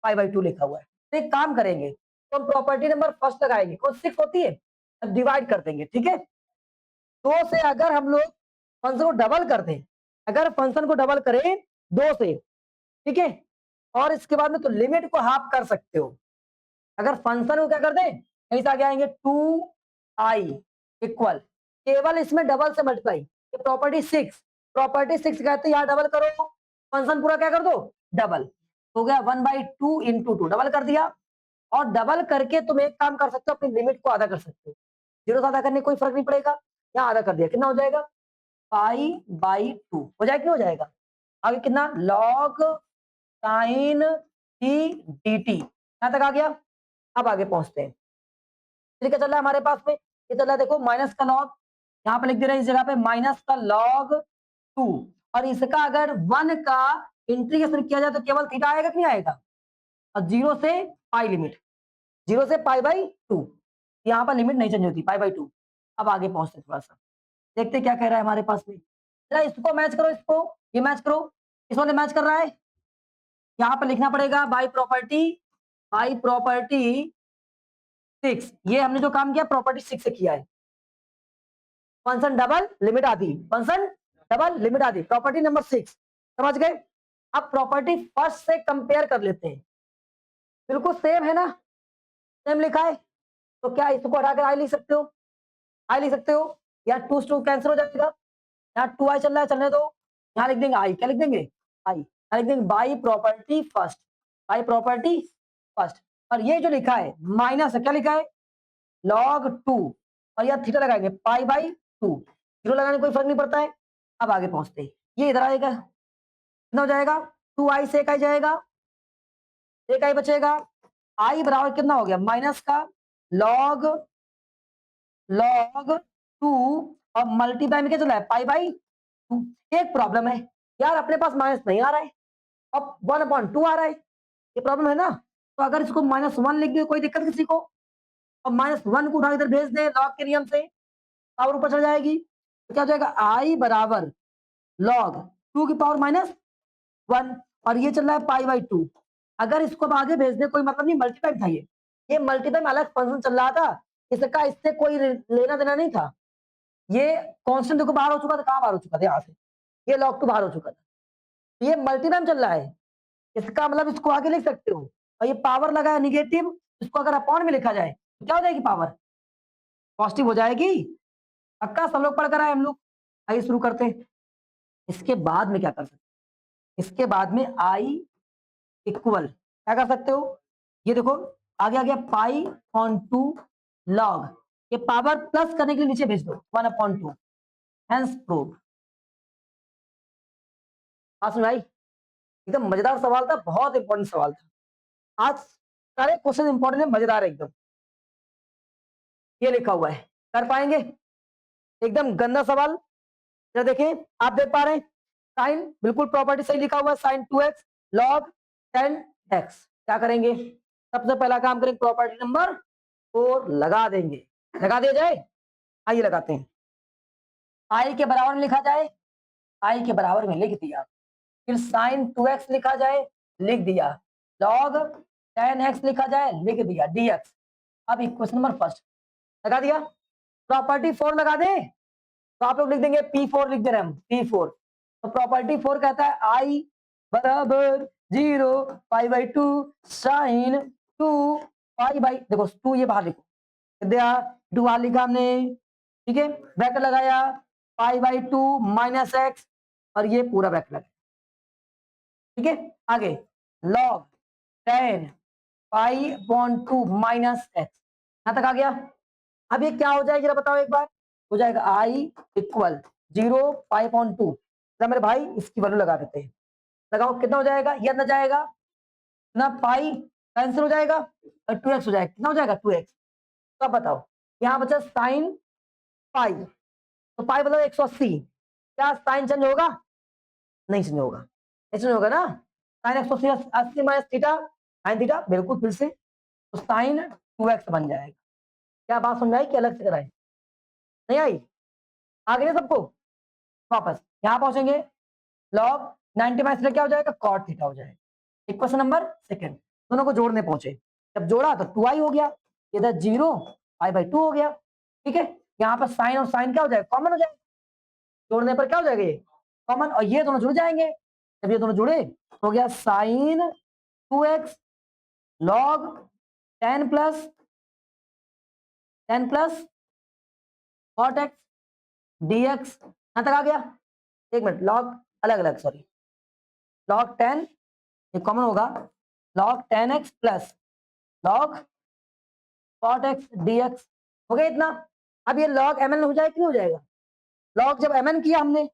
π/2 लिखा हुआ है। तो एक काम करेंगे, तो हम प्रॉपर्टी नंबर फर्स्ट लगाएंगे, कौन 6 होती है, अब डिवाइड कर देंगे, ठीक है। 2 से अगर हम लोग फंक्शन को डबल कर दें, अगर फंक्शन को डबल करें 2 से, ठीक है, और इसके बाद में तो लिमिट को हाफ कर सकते हो, अगर फंक्शन को क्या कर दें, यहीं से आगे आएंगे 2i इक्वल, केवल इसमें डबल से मल्टीप्लाई, ये प्रॉपर्टी 6, प्रॉपर्टी 6 कहते हैं यहाँ डबल करो, फंक्शन पूरा क्या कर दो डबल, हो गया 1/2 इंटू 2, डबल कर दिया, और डबल करके तुम एक काम कर सकते हो, अपनी लिमिट को आधा कर सकते हो, जीरो से आधा करने कोई फर्क नहीं पड़ेगा, यहाँ आधा कर दिया, कितना हो जाएगा π/2 हो जाएगा, क्यों हो जाएगा, आगे कितना log sign T D T, यहां तक आ गया। अब आगे पहुंचते हैं, फिर क्या चल रहा है हमारे पास में, ये चल रहा है देखो माइनस का लॉग, यहाँ पे लिख दे रहे हैं इस जगह पे माइनस का लॉग 2, और इसका अगर 1 का इंटीग्रेशन किया जाए तो केवल थीटा आएगा कि नहीं आएगा, और जीरो से पाई लिमिट, जीरो से π/2, यहाँ पर लिमिट नहीं चेंज होती π/2। अब आगे पहुंचते थोड़ा सा, देखते क्या कह रहा है हमारे पास में, जरा इसको मैच करो, इसको ये मैच करो, इस वाले मैच कर रहा है, यहाँ पर लिखना पड़ेगा बाई प्रॉपर्टी 6, ये हमने जो काम किया प्रॉपर्टी 6 से किया है, फंक्शन डबल लिमिट आधी, फंक्शन डबल लिमिट आधी, प्रॉपर्टी नंबर 6, समझ गए। अब प्रॉपर्टी फर्स्ट से कंपेयर कर लेते हैं, बिल्कुल सेम है ना, सेम लिखा है, तो क्या इसको हटाकर आई लिख सकते हो, आई लिख सकते हो, या 2 से 2 कैंसिल हो जाएगा, यहाँ 2i चल रहा है, चलने दो, यहाँ लिख देंगे आई, क्या लिख देंगे आई, लिख देंगे by property first, by property first, और ये जो लिखा है माइनस है, क्या लिखा है log 2, और यह थीटा लगाएंगे π/2, जीरो लगाने कोई फर्क नहीं पड़ता है। अब आगे पहुंचते हैं, ये इधर आएगा, कितना हो जाएगा 2i से एक आई जाएगा, एक आई बचेगा, i बराबर कितना हो गया माइनस का log 2, और मल्टीप्लाई में क्या चला है π/2। एक प्रॉब्लम है यार, अपने पास माइनस नहीं आ रहा है, अब 1/2 आ रहा है, ये प्रॉब्लम है ना, तो अगर इसको -1 लिख दे कोई दिक्कत किसी को, और -1 को उठा इधर भेज दे लॉग के नियम से, पावर ऊपर चढ़ जाएगी, तो क्या हो जाएगा i बराबर log 2 की पावर -1, और ये चल रहा है π/2, अगर इसको अब आगे भेज दे कोई मतलब नहीं, मल्टीप्लाई था ये मल्टीप्लाई में अलग फंक्शन चल रहा था, इसका इससे कोई लेना देना नहीं था, ये कांस्टेंट देखो बाहर हो चुका था, कहां बाहर हो चुका था यहाँ से, ये log 2 बाहर हो चुका था, ये मल्टीप्लाई में चल रहा है, इसका मतलब इसको आगे लिख सकते हो, और ये पावर लगा है निगेटिव, इसको अगर अपॉन में लिखा जाए तो क्या हो जाएगी पावर पॉजिटिव हो जाएगी, पक्का सब लोग पढ़ कर आए हम लोग। आइए शुरू करते हैं, इसके बाद में क्या कर सकते हैं, इसके बाद में आई इक्वल क्या कर सकते हो, ये देखो आगे आ गया π/2 log, ये पावर प्लस करने के लिए नीचे भेज दो 1/2, हेंस प्रूव। सुन भाई, एकदम मजेदार सवाल था, बहुत इंपॉर्टेंट सवाल था, आज सारे क्वेश्चन इंपॉर्टेंट है, मजेदार है एकदम, ये लिखा हुआ है, कर पाएंगे। एकदम गंदा सवाल। जरा देखें, आप देख पा रहे हैं साइन बिल्कुल प्रॉपर्टी सही लिखा हुआ है, साइन 2x लॉग 10x। क्या करेंगे, सबसे पहला काम करेंगे प्रॉपर्टी नंबर 4 लगा देंगे। लगा दिया जाए, आइए लगाते हैं। आई के बराबर में लिखा जाए, आई के बराबर में लिख दिया। फिर साइन 2x लिखा जाए, लिख दिया। लॉग 10x लिखा जाए, लिख दिया dx। अब इक्वेशन नंबर फर्स्ट लगा दिया। प्रॉपर्टी 4 लगा दें, तो आप लोग लिख देंगे P4, लिख दे रहे हम P4। तो प्रॉपर्टी 4 कहता है आई बराबर 0 pi by 2 sine 2 pi by, देखो 2 ये बाहर लिखो, दिया 2 बाहर लिखा हमने, ठीक है, ब्रैकेट लगाया, पाई बाई 2 माइनस एक्स, और ये पूरा ब्रैकेट लगाया, ठीक है। आगे लॉग 10 पाई अपॉन 2 माइनस एक्स, यहां तक आ गया। अब ये क्या हो जाएगा जरा बताओ एक बार, हो जाएगा आई इक्वल 0 पाई अपॉन 2। मेरे भाई इसकी वैल्यू लगा देते हैं, लगाओ कितना हो जाएगा, ये अंदर जाएगा ना, पाई कैंसिल हो जाएगा और 2x हो जाएगा, कितना हो जाएगा 2x। तो अब बताओ यहाँ बचा साइन पाई, तो पाई मतलब 180, क्या साइन चेंज होगा, नहीं चेंज होगा, नहीं चेंज होगा ना। Sine 180 minus theta sine theta, बिल्कुल फिर से, तो साइन 2x बन जाएगा। क्या बात समझ आई कि अलग से कराए, नहीं आई, आ गई सबको। वापस यहाँ पहुंचेंगे, लॉग 90 माइनस थीटा क्या हो जाएगा, कॉट थीटा हो जाएगा। इक्वेशन नंबर सेकंड, दोनों को जोड़ने पहुंचे, जब जोड़ा तो 2i हो गया, इधर 0 i बाई 2 हो गया, ठीक है। यहाँ पर साइन और साइन क्या हो जाएगा, कॉमन हो जाएगा, जोड़ने पर क्या हो जाएगा, ये कॉमन, और ये दोनों जुड़ जाएंगे। जब ये दोनों जुड़े हो गया sine 2x log 10 plus cot x dx, यहां तक आ गया। एक मिनट, लॉग अलग अलग, सॉरी, लॉग 10 ये कॉमन होगा, log 10x plus log cot x dx, हो गया इतना। अब ये लॉग mn हो जाएगा कि नहीं हो जाएगा, लॉग जब mn किया हमने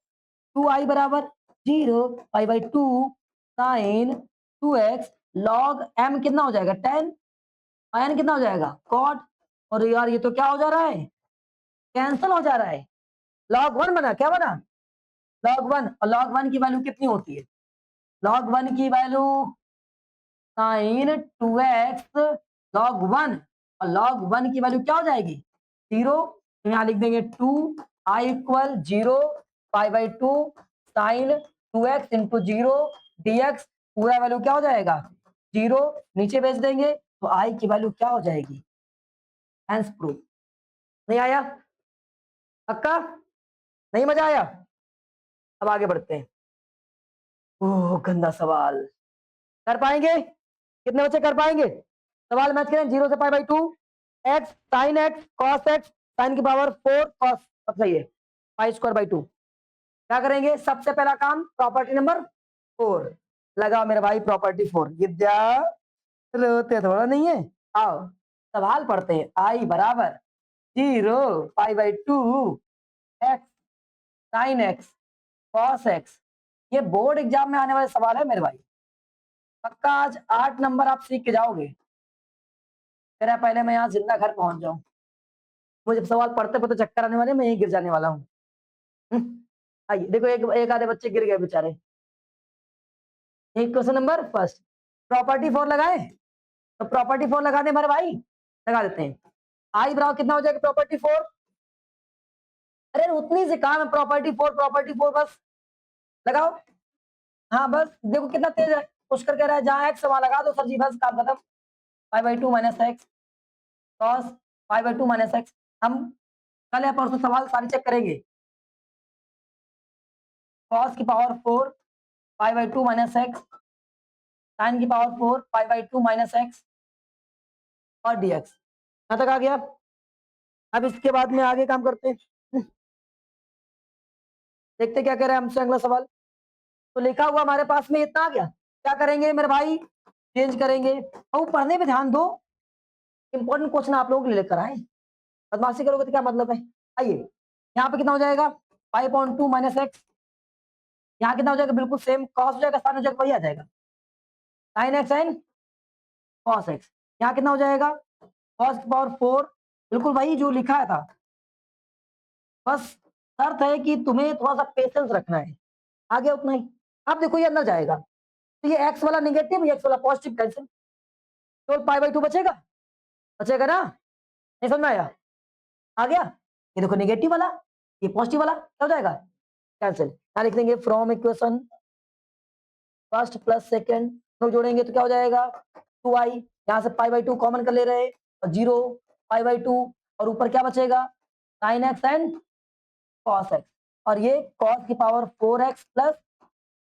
2i बराबर 0 pi by 2 sine 2x log m कितना हो जाएगा 10, n कितना हो जाएगा कॉट, और यार ये तो क्या हो जा रहा है, कैंसिल हो जा रहा है, लॉग 1 बना, क्या बना लॉग 1, और लॉग 1 की वैल्यू कितनी होती है, लॉग 1 की वैल्यू साइन 2x लॉग 1, और लॉग 1 की वैल्यू क्या हो जाएगी 0, तो यहाँ लिख देंगे 2 I equal 0 pi by 2 sine 2x into 0 dx, पूरा वैल्यू क्या हो जाएगा 0, नीचे भेज देंगे तो आई की वैल्यू क्या हो जाएगी, हेंस प्रूफ। नहीं आया, पक्का नहीं, मजा आया। अब आगे बढ़ते हैं। ओह गंदा सवाल, कर पाएंगे, कितने बच्चे कर पाएंगे, सवाल मैच करें, 0 से pi by 2 x sine x cos x sine की पावर 4 कॉस, अब सही है, पाई स्क्वायर बाई 2। क्या करेंगे, सबसे पहला काम प्रॉपर्टी नंबर 4 लगाओ मेरे भाई, प्रॉपर्टी 4, विद्या रोते थोड़ा नहीं है, आओ सवाल पढ़ते हैं। आई बराबर 0 pi by 2 x sine x cos x, ये बोर्ड एग्जाम में आने वाले सवाल है मेरे भाई, पक्का आज 8 नंबर आप सीख के जाओगे। मेरा पहले मैं यहाँ जिंदा घर पहुंच जाऊं, मुझे सवाल पढ़ते पढ़ते चक्कर आने वाले, मैं यहीं गिर जाने वाला हूँ। आइए देखो, एक एक आधे बच्चे गिर गए बेचारे। एक क्वेश्चन नंबर फर्स्ट, प्रॉपर्टी 4 लगाए, तो प्रॉपर्टी 4 लगा दे मेरे भाई, लगा देते हैं। आई बराबर कितना हो जाएगा प्रॉपर्टी 4, अरे उतनी से काम है, प्रॉपर्टी 4 बस लगाओ। हाँ बस देखो कितना तेज है, पुष्कर कह रहा है जहां एक्स वहां लगा दो सर जी, बस काम खत्म, पाई by 2 minus x cos pi by 2 minus x. हम कल या परसों सवाल सारी चेक करेंगे, कॉस की power 4 pi by 2 minus X sine की power 4 pi by 2 minus x और dx, यहां तक आ गया। अब इसके बाद में आगे काम करते हैं, देखते क्या कह रहे हैं हमसे अगला सवाल। तो लिखा हुआ हमारे पास में इतना आ गया, क्या करेंगे मेरे भाई, चेंज करेंगे, और पढ़ने पे ध्यान दो, इंपॉर्टेंट क्वेश्चन आप लोग लेकर आए, बदमाशी करोगे तो क्या मतलब है। आइए यहाँ पे कितना हो जाएगा 5/2 माइनस एक्स, यहाँ कितना हो जाएगा बिल्कुल सेम, कॉस हो जाएगा, साइन हो जाएगा, वही आ जाएगा sine x sine cos x, यहाँ कितना हो जाएगा कॉस की पावर 4, बिल्कुल वही जो लिखा था, बस शर्त है कि तुम्हें थोड़ा सा पेशेंस रखना है, आगे उतना ही। अब देखो ये अंदर जाएगा, तो ये x वाला नेगेटिव, ये x वाला पॉजिटिव, कैंसिल, तो पाई बाई 2 बचेगा, बचेगा ना, नहीं समझ में आया, आ गया। ये देखो नेगेटिव वाला, ये पॉजिटिव वाला क्या हो जाएगा, कैंसिल। यहाँ लिख देंगे from equation first plus second, तो जोड़ेंगे तो क्या हो जाएगा 2i, यहाँ से पाई बाई 2 कॉमन कर ले रहे और 0 पाई बाई 2, और ऊपर क्या बचेगा sin x and cos x, और ये cos की पावर 4x प्लस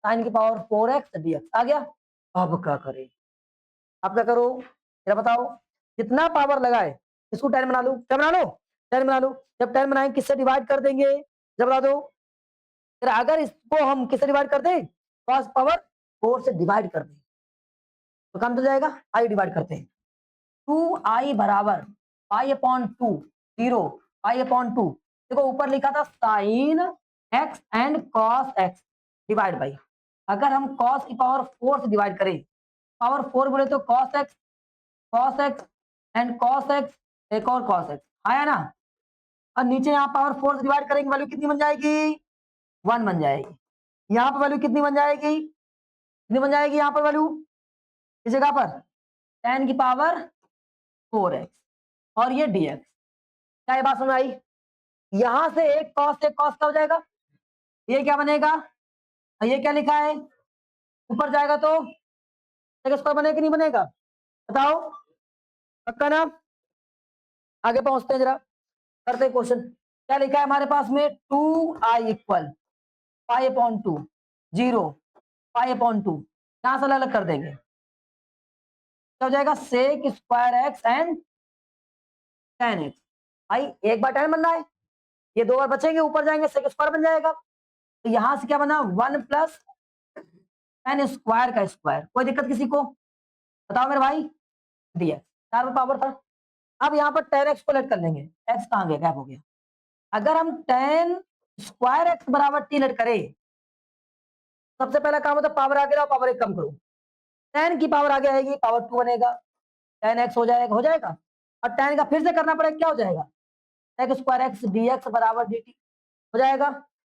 sin की पावर 4x dx आ गया। अब क्या करें, अब क्या करो जरा बताओ, कितना पावर लगाए, इसको 10 बना लो, क्या बना लो 10 बना लो, जब 10 बनाएंगे किससे डिवाइड कर देंगे, जब बता दो, फिर अगर इसको हम किससे डिवाइड कर दें, cos पावर 4 से डिवाइड कर दें तो कम तो जाएगा, आई डिवाइड करते हैं, 2i बराबर पाई अपॉन 2 0 पाई अपॉन 2, देखो ऊपर लिखा था sine x and cos x divide by, अगर हम cos की पावर 4 से डिवाइड करें, पावर 4 बोले तो cos x and cos x, एक और cos x आया ना, और नीचे यहाँ पावर 4 से डिवाइड करेंगे, वैल्यू कितनी बन जाएगी 1 बन जाएगी, यहाँ पर वैल्यू कितनी बन जाएगी, कितनी बन जाएगी यहाँ पर वैल्यू, इस जगह पर 10 की पावर 4x और ये dx, क्या ये बात समझ आई, यहां से एक cos का हो जाएगा, ये क्या बनेगा, ये क्या लिखा है, ऊपर जाएगा तो स्क्वायर बनेगा कि नहीं बनेगा, बताओ, पक्का ना, आगे पहुंचते हैं जरा, करते हैं क्वेश्चन, क्या लिखा है हमारे पास में 2i इक्वल पाई अपॉन 2 0 पाई अपॉन 2, यहां से अलग अलग कर देंगे, क्या हो जाएगा sec square x and tan x, भाई एक बार tan बनना है, ये दो बार बचेंगे ऊपर जाएंगे सेक स्क्वायर बन जाएगा, तो यहां से क्या बना 1 प्लस tan स्क्वायर का स्क्वायर, कोई दिक्कत किसी को, बताओ मेरे भाई, dx 4 पावर था। अब यहाँ पर tan x को लेट कर लेंगे, x कहाँ गया, गैप हो गया, अगर हम tan स्क्वायर एक्स बराबर t लेट करें, सबसे पहला काम होता है पावर आगे लाओ, पावर एक कम करो, tan की पावर आगे आएगी पावर 2 बनेगा, tan x हो जाएगा, हो जाएगा, और tan का फिर से करना पड़ेगा, क्या हो जाएगा sec स्क्वायर एक्स dx बराबर dt हो जाएगा।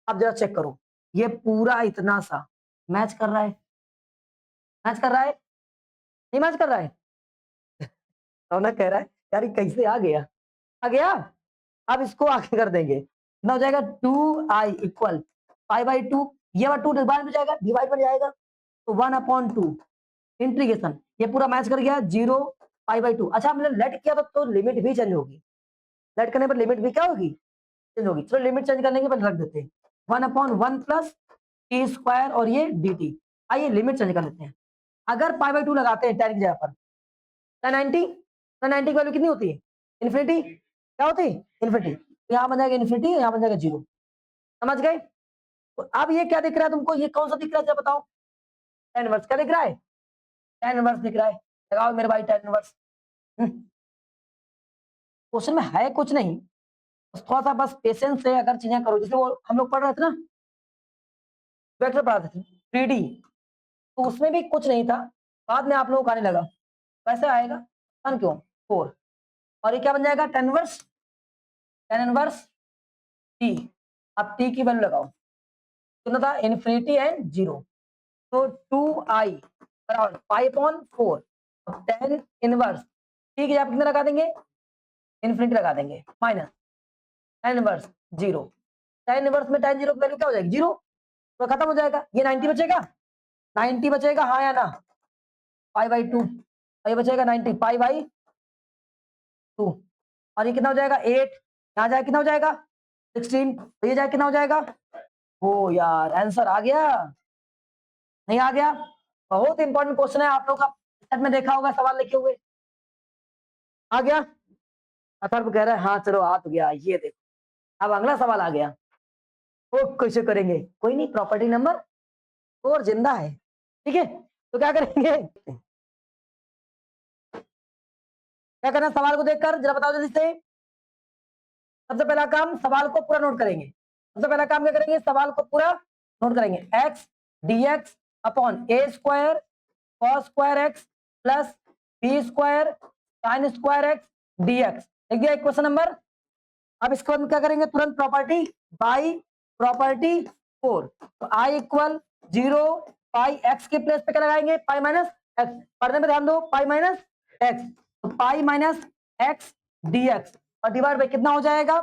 अब जरा चेक करो, ये पूरा इतना सा मैच कर रहा है, मैच कर रहा है, नहीं मैच कर रहा है, रौनक कह रहा है यार ये कैसे आ गया, आ गया, अब इसको आगे कर देंगे, ना हो जाएगा 2i इक्वल पाई बाई 2, ये वाला 2 डिवाइड में जाएगा, डिवाइड में जाएगा, तो 1 अपॉन 2 इंटीग्रेशन, ये पूरा मैच कर गया 0 पाई बाई 2, अच्छा हमने लेट किया तो लिमिट भी चेंज होगी, लेट करने पर लिमिट भी क्या होगी चेंज होगी, चलो लिमिट चेंज करने के बाद रख देते हैं 1 अपॉन 1 प्लस टी स्क्वायर और ये dt, आइए लिमिट चेंज कर लेते हैं, अगर पाई बाई 2 लगाते हैं tan की जगह पर, tan 90, tan 90 की वैल्यू कितनी होती है इन्फिनिटी, क्या होती है इन्फिनिटी, यहाँ बन जाएगा इन्फिनिटी, यहाँ बन जाएगा 0, समझ गए, तो अब ये क्या दिख रहा है तुमको, ये कौन सा दिख रहा है बताओ, tan इनवर्स, क्या दिख रहा है tan इनवर्स दिख रहा है, लगाओ मेरे भाई tan इनवर्स, क्वेश्चन में है कुछ नहीं, थोड़ा सा बस पेशेंस से अगर चीजें करो, जैसे वो हम लोग पढ़ रहे थे ना वेक्टर पढ़ा थे 3D, तो उसमें भी कुछ नहीं था, बाद में आप लोगों को आने लगा, वैसे आएगा, सन क्यों 4, और ये क्या बन जाएगा tan इनवर्स t, अब t की वैल्यू लगाओ, कितना था इन्फिनिटी एंड 0, तो 2i बराबर पाई अपॉन 4, अब tan इनवर्स t की जगह कितना लगा देंगे इन्फिनिटी लगा देंगे, minus tan inverse 0, tan inverse में tan 0 की वैल्यू क्या हो जाएगी 0, तो खत्म हो जाएगा, ये 90 बचेगा, 90 बचेगा हाँ या ना, पाई बाई 2, ये बचेगा 90 पाई बाई 2, और ये कितना हो जाएगा 8, यहाँ जाए कितना हो जाएगा 16, तो ये जाए कितना हो जाएगा, ओ यार आंसर आ गया, नहीं आ गया, बहुत इंपॉर्टेंट क्वेश्चन है, आप लोग का सेट में देखा होगा सवाल लिखे हुए, आ गया, अथर्व कह रहा है हाँ चलो आ तो गया, ये देखो अब अगला सवाल आ गया, वो कैसे करेंगे, कोई नहीं, प्रॉपर्टी नंबर 4 जिंदा है, ठीक है, तो क्या करेंगे, क्या करना सवाल को देखकर जरा बताओ जल्दी से, सबसे पहला काम सवाल को पूरा नोट करेंगे, सबसे पहला काम क्या करेंगे सवाल को पूरा नोट करेंगे, x dx upon A square cos square X plus B square sine square x dx, लिख दिया क्वेश्चन नंबर, अब इसके बाद क्या करेंगे, तुरंत प्रॉपर्टी बाई प्रॉपर्टी 4। तो आई इक्वल 0 पाई एक्स के प्लेस पे क्या लगाएंगे, पाई माइनस एक्स। पढ़ने में ध्यान दो, पाई माइनस एक्स, तो पाई माइनस एक्स dx और डिवाइड बाई कितना हो जाएगा,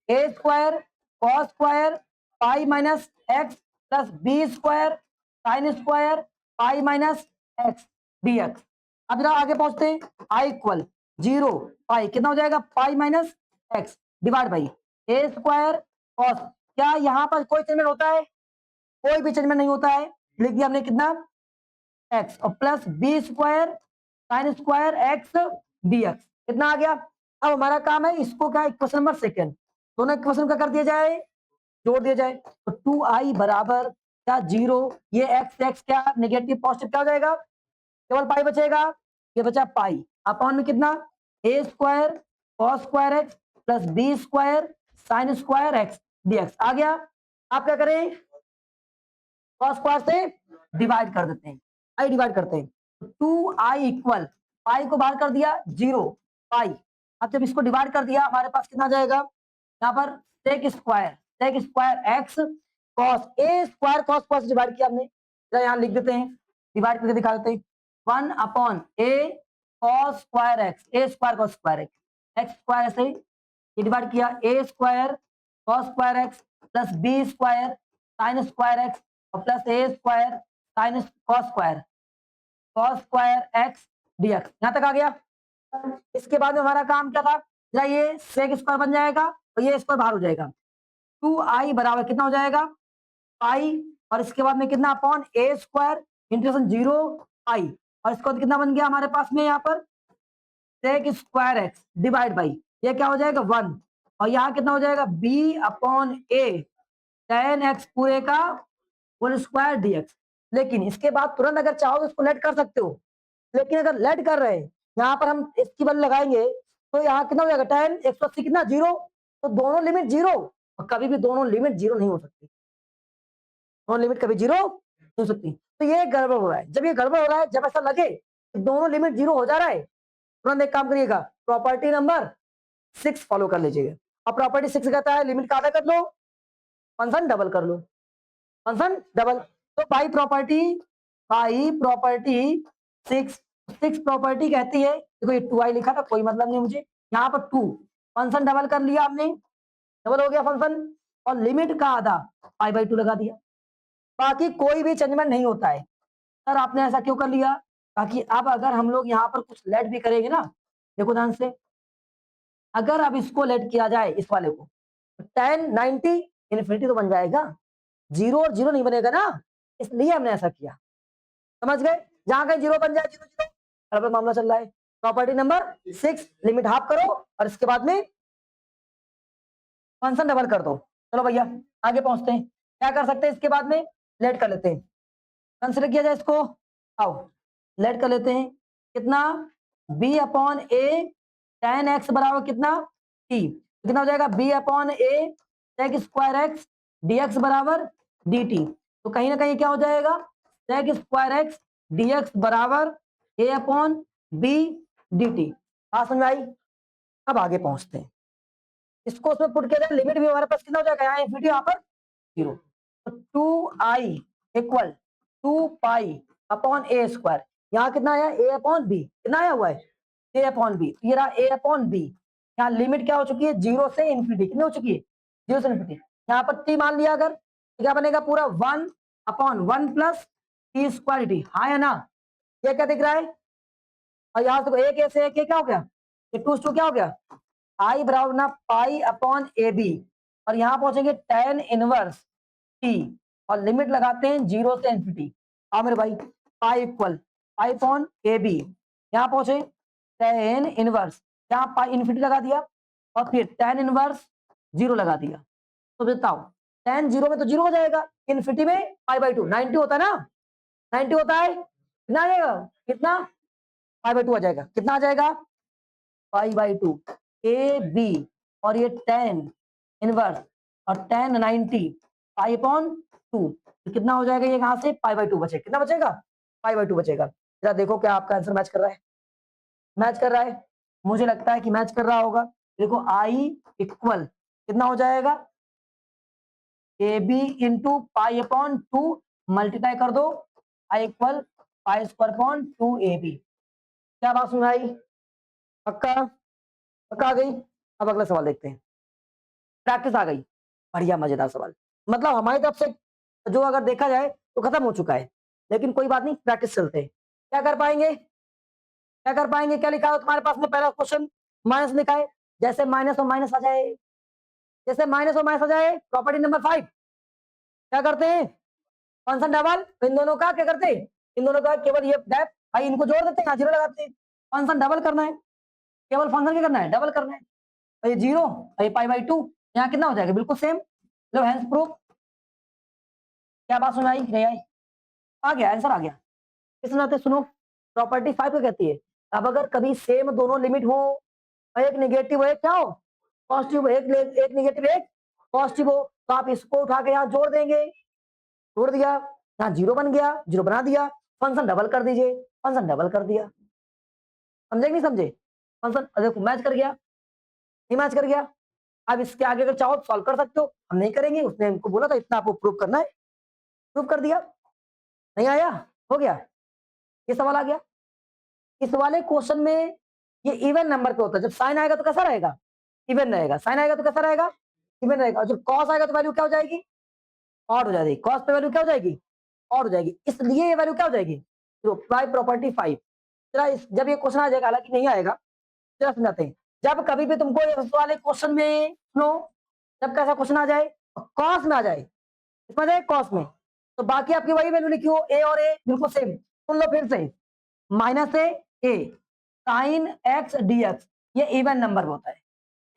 a square cos square pi minus x plus B square sine square pi minus x dx। अब जरा आगे पहुंचते हैं, आई इक्वल 0 पाई कितना हो जाएगा, पाई minus x divide by A square cos. क्या यहाँ पर कोई चेंजमेंट होता है, कोई भी चेंजमेंट नहीं होता है, लिख दिया हमने कितना एक्स और plus B square sine square x dx। कितना आ गया। अब हमारा काम है इसको क्या, क्वेश्चन नंबर सेकंड, दोनों क्वेश्चन का कर दिया जाए, जोड़ दिया जाए। तो 2i बराबर क्या 0, ये एक्स एक्स क्या नेगेटिव पॉजिटिव क्या हो जाएगा, केवल पाई बचेगा, ये बचा पाई अपॉन में कितना A square cos square X plus B square sine square x dx आ गया। आप क्या करें, कॉस स्क्वायर से डिवाइड कर देते हैं, आई डिवाइड करते हैं। 2i इक्वल पाई को बाहर कर दिया 0 पाई। अब जब इसको डिवाइड कर दिया हमारे पास कितना जाएगा, यहाँ पर sec square x cos A square cos square से डिवाइड किया हमने, यहाँ लिख देते हैं, डिवाइड करके दिखा देते हैं, 1 upon A cos square X, A square cos square X square से ये डिवाइड किया, A square cos square X plus B square sine square X और plus A square sine cos square x dx। यहां तक आ गया। इसके बाद में हमारा काम क्या था, जरा ये सेक स्क्वायर बन जाएगा और ये स्क्वायर बाहर हो जाएगा, 2i बराबर कितना हो जाएगा पाई और इसके बाद में कितना अपॉन ए स्क्वायर इंटीग्रेशन 0 पाई और इसके बाद कितना बन गया हमारे पास में यहाँ पर sec square x divide by ये क्या हो जाएगा 1 और यहाँ कितना हो जाएगा b अपॉन ए tan x पूरे का होल स्क्वायर dx। लेकिन इसके बाद तुरंत अगर चाहो तो इसको लेट कर सकते हो, लेकिन अगर लेट कर रहे हैं यहाँ पर हम इसकी बल लगाएंगे तो यहाँ कितना हो जाएगा tan 180 कितना 0, तो दोनों लिमिट 0 और कभी भी दोनों लिमिट 0 नहीं हो सकती, दोनों लिमिट कभी 0 नहीं हो सकती। तो ये गड़बड़ हो रहा है, जब ये गड़बड़ हो रहा है, जब ऐसा लगे कि दोनों लिमिट 0 हो जा रहा है, तुरंत एक काम करिएगा, प्रॉपर्टी नंबर 6 फॉलो कर लीजिएगा। अब प्रॉपर्टी 6 कहता है लिमिट का आधा कर लो, फंक्शन डबल कर लो, फंक्शन डबल। तो बाई प्रॉपर्टी 6 प्रॉपर्टी कहती है, देखो ये 2i लिखा था कोई मतलब नहीं मुझे, यहाँ पर 2 फंक्शन डबल कर लिया हमने, डबल हो गया फंक्शन और लिमिट का आधा i/2 लगा दिया, बाकी कोई भी चेंजमेंट नहीं होता है। सर आपने ऐसा क्यों कर लिया, ताकि अब अगर हम लोग यहाँ पर कुछ लेट भी करेंगे ना, देखो ध्यान से, अगर अब इसको लेट किया जाए इस वाले को, tan 90 इन्फिनिटी तो बन जाएगा, 0 और 0 नहीं बनेगा ना, इसलिए हमने ऐसा किया, समझ गए। जहां कहीं 0 बन जाए 0 0 बराबर मामला चल रहा है। प्रॉपर्टी नंबर 6 लिमिट हाफ करो और इसके बाद में फंक्शन डबल कर दो। चलो भैया आगे पहुंचते हैं, क्या कर सकते हैं इसके बाद में, लेट कर लेते हैं, कंसिडर किया जाए इसको, आओ लेट कर लेते हैं, कितना b अपॉन ए tan x बराबर कितना t, कितना हो जाएगा b अपॉन ए sec स्क्वायर एक्स dx बराबर dt। तो कहीं ना कहीं क्या हो जाएगा sec स्क्वायर एक्स dx बराबर a अपॉन b dt। बात समझ आई। अब आगे पहुंचते हैं, इसको उसमें पुट किया जाए, लिमिट भी हमारे पास कितना हो जाएगा, यहाँ इंफिनिटी यहाँ पर 0, तो 2i equal 2 pi upon A square, यहाँ कितना आया a अपॉन बी, कितना आया हुआ है a अपॉन बी, ये रहा a अपॉन बी। यहाँ लिमिट क्या हो चुकी है 0 से इंफिनिटी, कितनी हो चुकी है 0 से इंफिनिटी, यहाँ पर t मान लिया अगर तो क्या बनेगा पूरा 1 upon 1 plus T square T, हाँ या ना, ये क्या दिख रहा है। और यहाँ से एक से एक क्या हो गया, ये 2 क्या हो गया आई बराबर ना पाई अपॉन ए बी और यहाँ पहुंचेंगे tan इनवर्स टी और लिमिट लगाते हैं 0 से इंफिनिटी। आओ मेरे भाई pi equal pi upon A B, यहाँ पहुंचे tan इनवर्स, यहाँ पाई इंफिनिटी लगा दिया और फिर tan इनवर्स 0 लगा दिया। तो बताओ tan 0 में तो 0 हो जाएगा, इंफिनिटी में पाई/2 90 होता है ना, 90 होता है, कितना आ जाएगा, कितना पाई/2 आ जाएगा, कितना आ जाएगा पाई/2 ए बी और ये tan इनवर्स और tan 90 पाई अपॉन 2, तो कितना हो जाएगा, ये कहां से पाई/2 बचेगा, कितना बचेगा पाई/2 बचेगा। जरा देखो क्या आपका आंसर मैच कर रहा है, मैच कर रहा है, मुझे लगता है कि मैच कर रहा होगा। देखो i इक्वल कितना हो जाएगा, A B into pi upon 2 multiply कर दो, I equal pi square upon 2 A B. क्या बात सुन भाई, पक्का पक्का आ गई। अब अगला सवाल देखते हैं, प्रैक्टिस आ गई, बढ़िया मजेदार सवाल, मतलब हमारी तरफ से जो अगर देखा जाए तो खत्म हो चुका है, लेकिन कोई बात नहीं, प्रैक्टिस चलते हैं। क्या कर पाएंगे, क्या कर पाएंगे, क्या लिखा है तुम्हारे पास में, पहला क्वेश्चन माइनस लिखा है, जैसे माइनस और माइनस आ जाए, जैसे माइनस और माइनस आ जाए, प्रॉपर्टी नंबर 5 क्या करते हैं, फंक्शन डबल, तो इन दोनों का क्या करते हैं, इन दोनों का केवल ये डैप भाई इनको जोड़ देते हैं, यहाँ जीरो लगाते हैं, फंक्शन डबल करना है, केवल फंक्शन क्या करना है, डबल करना है, तो ये जीरो, ये पाई बाई 2, यहाँ कितना हो जाएगा, बिल्कुल सेम, लो हैंस प्रूफ। क्या बात सुनाई नहीं आई, आ गया आंसर आ गया। किस नाते सुनो, प्रॉपर्टी 5 क्या कहती है, अब अगर कभी सेम दोनों लिमिट हो, एक नेगेटिव एक क्या हो, पॉजिटिव, एक नेगेटिव एक पॉजिटिव हो, तो आप इसको उठा के यहाँ जोड़ देंगे, जोड़ दिया, यहाँ जीरो बन गया, जीरो बना दिया, फंक्शन डबल कर दीजिए, फंक्शन डबल कर दिया, समझे नहीं समझे, फंक्शन देखो मैच कर गया, नहीं मैच कर गया। अब इसके आगे अगर चाहो सॉल्व कर सकते हो, हम नहीं करेंगे, उसने हमको बोला था इतना आपको प्रूव करना है, प्रूव कर दिया, नहीं आया, हो गया, ये सवाल आ गया। इस वाले क्वेश्चन में ये इवन नंबर पे होता है, जब साइन आएगा तो कैसा रहेगा, इवन रहेगा, साइन आएगा तो कैसा रहेगा, इवन रहेगा, और जब कॉस आएगा तो वैल्यू क्या हो जाएगी, ऑड हो जाएगी, कॉस पे वैल्यू क्या हो जाएगी, ऑड हो जाएगी, इसलिए ये वैल्यू क्या हो जाएगी, तो बाय प्रॉपर्टी 5। चला जब ये क्वेश्चन आ जाएगा, हालांकि नहीं आएगा, चला समझाते हैं, जब कभी भी तुमको इस वाले क्वेश्चन में सुनो, जब कैसा क्वेश्चन आ जाए, कॉस में आ जाए, इसमें जाए कॉस में, तो बाकी आपकी वही वैल्यू लिखी हो, ए और ए बिल्कुल सेम, सुन लो फिर से, माइनस ए साइन एक्स डी एक्स, ये इवन नंबर होता है,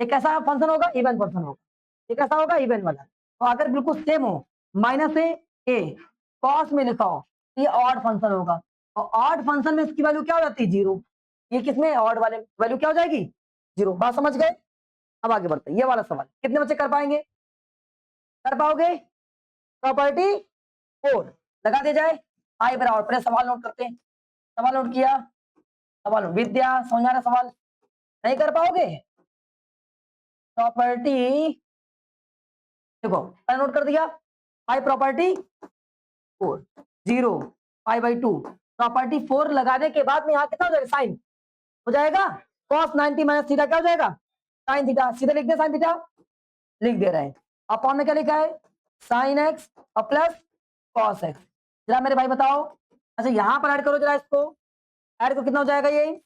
ये कैसा फंक्शन होगा, इवन फंक्शन होगा, ये कैसा होगा, इवन वाला, तो अगर बिल्कुल सेम हो, माइनस ए कॉस में लिखा हो, ये ऑड फंक्शन होगा, और ऑड फंक्शन में इसकी वैल्यू क्या हो जाती है, जीरो, ये किसमें ऑड वाले वैल्यू क्या हो जाएगी, जीरो, बात समझ गए। अब आगे बढ़ते हैं, ये वाला सवाल कितने बच्चे कर पाएंगे, कर पाओगे, प्रॉपर्टी 4 लगा दिया जाए, आई बराबर, पहले सवाल नोट करते हैं, सवाल नोट किया, सवाल विद्या समझा रहा सवाल, नहीं कर पाओगे, प्रॉपर्टी देखो पहले नोट कर दिया, आई प्रॉपर्टी 4 0 पाई बाई 2, प्रॉपर्टी 4 लगाने के बाद में यहाँ कितना हो जाएगा, साइन हो जाएगा, cos 90 माइनस थीटा क्या हो जाएगा, साइन थीटा, सीधे लिख दे साइन थीटा, लिख दे रहे हैं, अपॉन में क्या लिखा है, साइन एक्स और प्लस कॉस एक्स, जरा मेरे भाई बताओ, अच्छा यहाँ पर ऐड करो जरा इसको, ऐड करो कितना हो जाएगा, ये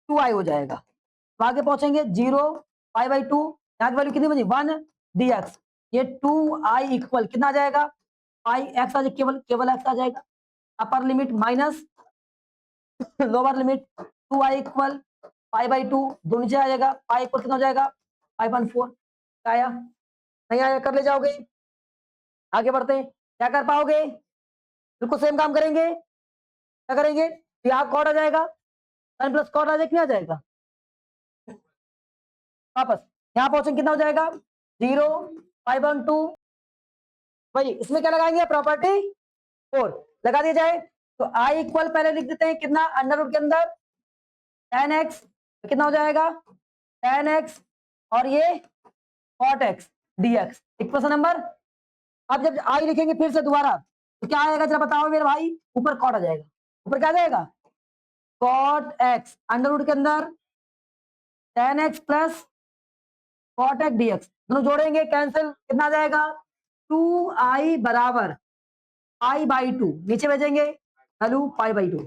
2i हो जाएगा, तो आगे पहुंचेंगे 0 पाई बाई 2, यहाँ की वैल्यू कितनी बनी 1 dx, ये 2i इक्वल कितना आ जाएगा, पाई एक्स आ जाएगा, केवल केवल एक्स आ जाएगा, upper limit minus lower limit 2i equal pi by 2, दो नीचे आ जाएगा, पाई इक्वल कितना हो जाएगा 5/4, आया नहीं आया, कर ले जाओगे, आगे बढ़ते हैं, क्या कर पाओगे, बिल्कुल सेम काम करेंगे, क्या करेंगे, तो यहाँ कॉट आ जाएगा, साइन प्लस कॉट आ जाएगा, क्या आ जाएगा, वापस यहाँ पहुंचेंगे कितना हो जाएगा, 0 5/2, भाई इसमें क्या लगाएंगे, प्रॉपर्टी 4 लगा दिया जाए, तो आई इक्वल पहले लिख देते हैं कितना, अंडर रूट के अंदर tan x, तो कितना हो जाएगा tan x, और ये cot x dx, equation number, अब जब आई लिखेंगे फिर से दोबारा, तो क्या आएगा जरा बताओ मेरे भाई, ऊपर कॉट आ जाएगा, ऊपर क्या आ जाएगा, cot x अंडर रूट के अंदर tan x plus cot x dx, दोनों जोड़ेंगे कैंसिल, कितना आ जाएगा 2i बराबर पाई बाई 2, नीचे भेजेंगे value pi by 2,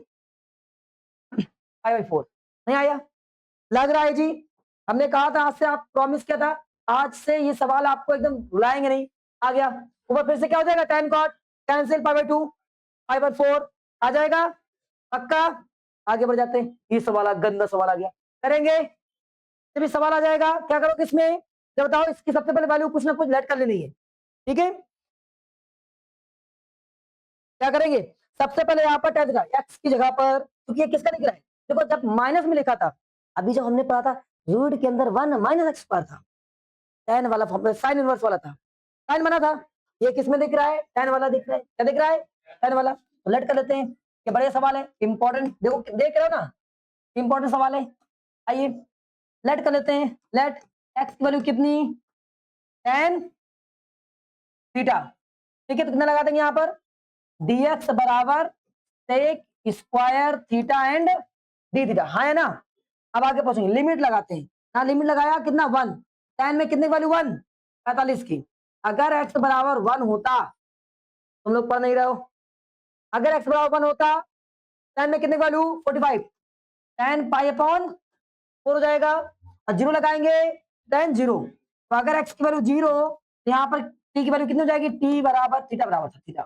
pi by 4, नहीं आया, लग रहा है जी, हमने कहा था आज से, आप प्रॉमिस किया था आज से ये सवाल आपको एकदम भुलाएंगे नहीं, आ गया, ऊपर फिर से क्या हो जाएगा tan cot cancel pi by 2 pi by 4 आ जाएगा, पक्का, आगे बढ़ जाते हैं, ये सवाल गंदा सवाल आ गया, करेंगे, जब ये सवाल आ जाएगा क्या करोगे इसमें, जब बताओ, इसकी सबसे पहले वैल्यू कुछ ना कुछ लेट कर लेनी है, ठीक है, क्या करेंगे, सबसे पहले यहाँ पर टेन का एक्स की जगह पर, क्योंकि ये किसका दिख रहा है, देखो जब माइनस में लिखा था, अभी जब हमने पढ़ा था रूट के अंदर 1 माइनस एक्स पर था, टेन वाला फॉर्म साइन इनवर्स वाला था, साइन बना था, ये किस में दिख रहा है, टेन वाला दिख रहा है, क्या दिख रहा है, टेन वाला, तो लेट कर लेते हैं, ये बढ़िया सवाल है, इंपॉर्टेंट, देखो देख रहे हो ना, इंपॉर्टेंट सवाल है, आइए लेट कर लेते हैं, लेट एक्स की वैल्यू कितनी tan थीटा। ठीक है, तो कितना लगा देंगे यहाँ पर, dx बराबर sec square theta and D theta, हाँ है ना। अब आगे पहुंचेंगे, लिमिट लगाते हैं। यहाँ लिमिट लगाया कितना, 1, tan में कितने वैल्यू 1, 45 की। अगर x बराबर 1 होता, तुम लोग पढ़ नहीं रहे हो, अगर x बराबर 1 होता, tan में कितने वैल्यू 45, tan पाई अपॉन 4 हो जाएगा, और 0 लगाएंगे tan 0। तो अगर x की वैल्यू 0, तो यहाँ पर t की वैल्यू कितनी हो जाएगी, t बराबर थीटा बराबर था, थीटा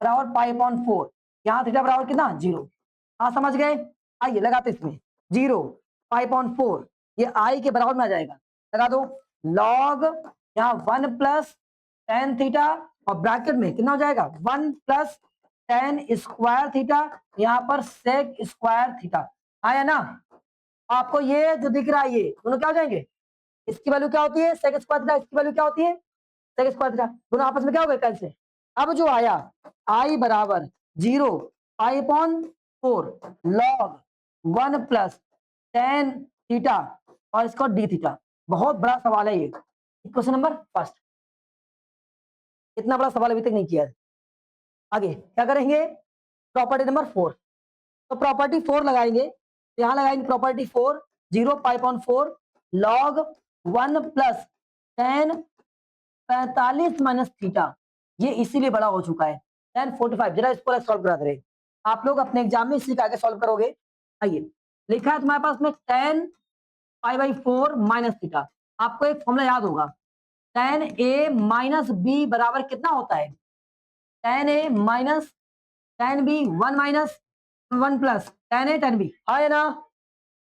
बराबर पाई अपॉन 4, यहाँ थीटा बराबर कितना 0। हाँ समझ गए, आइए लगाते इसमें 0 पाई अपॉन 4, ये i के बराबर में आ जाएगा, लगा दो log यहाँ 1 प्लस tan थीटा, और ब्रैकेट में कितना हो जाएगा 1 प्लस tan स्क्वायर थीटा, यहाँ पर sec स्क्वायर थीटा, आया ना। आपको ये जो दिख रहा है ये दोनों क्या हो जाएंगे, इसकी वैल्यू क्या होती है sec स्क्वायर थीटा, इसकी वैल्यू क्या होती है sec स्क्वायर थीटा, दोनों आपस में क्या हो गए कैंसिल। अब जो आया i बराबर 0 pi upon 4 log 1 plus tan theta और इसका डी थीटा। बहुत बड़ा सवाल है ये, क्वेश्चन नंबर फर्स्ट, इतना बड़ा सवाल अभी तक नहीं किया है। आगे क्या करेंगे, प्रॉपर्टी नंबर 4, तो प्रॉपर्टी 4 लगाएंगे, तो यहां लगाएंगे property 4, 0 pi upon 4 log 1 plus tan 45 minus theta, ये इसीलिए बड़ा हो चुका है tan 45। जरा इसको सॉल्व करा दे, आप लोग अपने एग्जाम में इसी का आगे सॉल्व करोगे। आइए, लिखा है तुम्हारे पास में tan pi by 4 minus theta, आपको एक फॉर्मूला याद होगा, tan a माइनस बी बराबर कितना होता है, tan a minus tan b 1 minus 1 plus tan a tan b, है ना।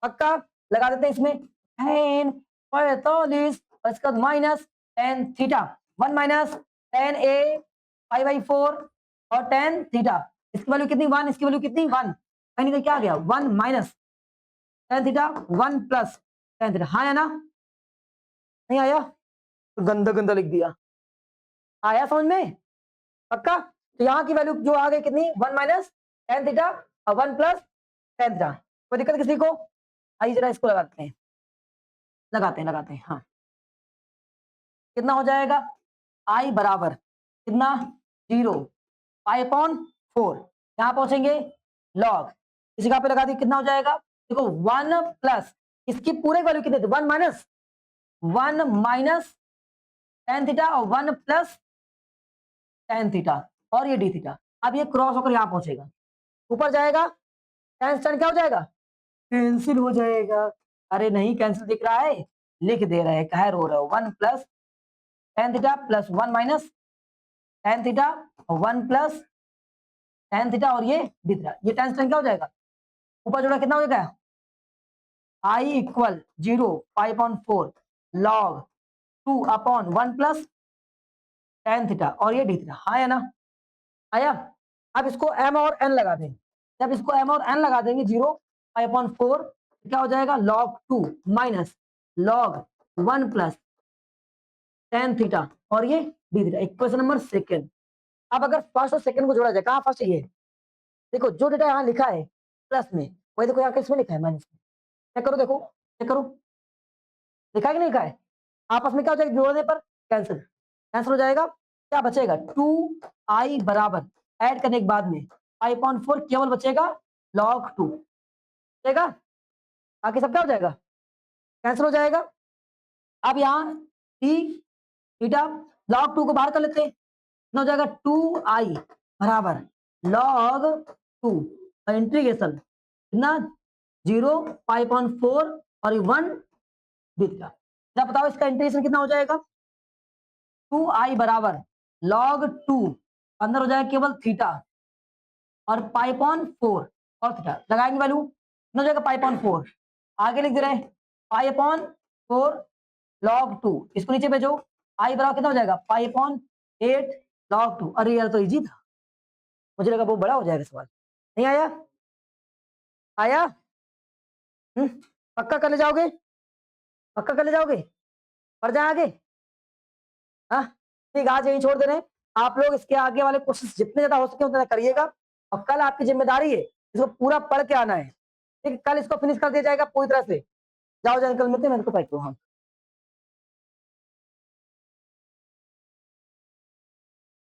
पक्का लगा देते हैं इसमें, tan 45 इसका minus tan theta 1 minus tan a pi by 4 और tan थीटा, इसकी वैल्यू कितनी 1, इसकी वैल्यू कितनी 1, कहीं का क्या आ गया 1 minus tan theta 1 plus tan theta, हाँ या ना, नहीं आया तो गंदा गंदा लिख दिया, आया समझ में, पक्का। तो यहाँ की वैल्यू जो आ गई कितनी 1 माइनस tan थीटा और 1 प्लस tan थीटा, कोई दिक्कत किसी को। आइए जरा इसको लगाते हैं, लगाते हैं हाँ, कितना हो जाएगा i बराबर कितना 0 पाई अपॉन 4, यहाँ पहुंचेंगे log, इसी का पे लगा दी, कितना हो जाएगा देखो 1 प्लस इसकी पूरे वैल्यू कितने थे 1 माइनस tan थीटा और 1 प्लस tan थीटा और ये d थीटा। अब ये क्रॉस होकर यहाँ पहुंचेगा, ऊपर जाएगा, tan tan क्या हो जाएगा, कैंसिल हो जाएगा। अरे नहीं कैंसिल दिख रहा है, लिख दे रहे हैं, कहे रो रहे हो, 1 plus tan theta plus 1 minus tan theta और 1 प्लस tan थीटा और ये d थीटा, ये tan tan क्या हो जाएगा, ऊपर जोड़ा कितना हो जाएगा i equal 0 pi upon 4 log 2 upon 1 plus tan theta और ये d थीटा, हाँ या ना, आया। अब इसको m और n लगा देंगे, जब इसको m और n लगा देंगे 0 पाई अपॉन 4 क्या हो जाएगा log 2 minus log 1 plus tan theta और ये d theta, equation number second. अब अगर फर्स्ट और सेकंड को जोड़ा जाए, कहाँ फर्स्ट है ये, देखो जो डेटा यहाँ लिखा है प्लस में, वही देखो यहाँ किसमें लिखा है माइनस में, चेक करो, देखो चेक करो, लिखा है कि नहीं लिखा है, आपस में क्या हो जाएगा जोड़ने पर कैंसिल, कैंसिल हो जाएगा, क्या बचेगा 2i बराबर ऐड करने के बाद में i अपॉन 4 केवल बचेगा log 2 बचेगा, बाकी सब क्या हो जाएगा कैंसिल हो जाएगा। अब यहाँ t थीटा log 2 को बाहर कर लेते हैं, कितना हो जाएगा 2i बराबर log 2 और इंटीग्रेशन कितना 0 पाई अपॉन 4 और 1 थीटा, क्या बताओ इसका इंटीग्रेशन कितना हो जाएगा 2i बराबर log 2 अंदर हो जाएगा केवल थीटा और पाई अपॉन 4 और थीटा, लगाएंगे वैल्यू कितना हो जाएगा पाई अपॉन 4, आगे लिख दे रहे हैं पाई अपॉन 4 log 2, इसको नीचे भेजो, i बराबर कितना हो जाएगा पाई अपॉन 8 log 2। अरे यार तो इजी था, मुझे लगा बहुत बड़ा हो जाएगा सवाल, नहीं आया, आया पक्का कर ले जाओगे, पक्का कर ले जाओगे, पढ़ जाए आगे, हाँ ठीक, आज यही छोड़ दे रहे हैं, आप लोग इसके आगे वाले क्वेश्चन जितने ज्यादा हो सके उतना करिएगा, और कल आपकी जिम्मेदारी है इसको पूरा पढ़ के आना है, ठीक है, कल इसको फिनिश कर दिया जाएगा पूरी तरह से। जाओ जाओ कल मिलते हैं, मैं इसको पैक करूँ। हाँ।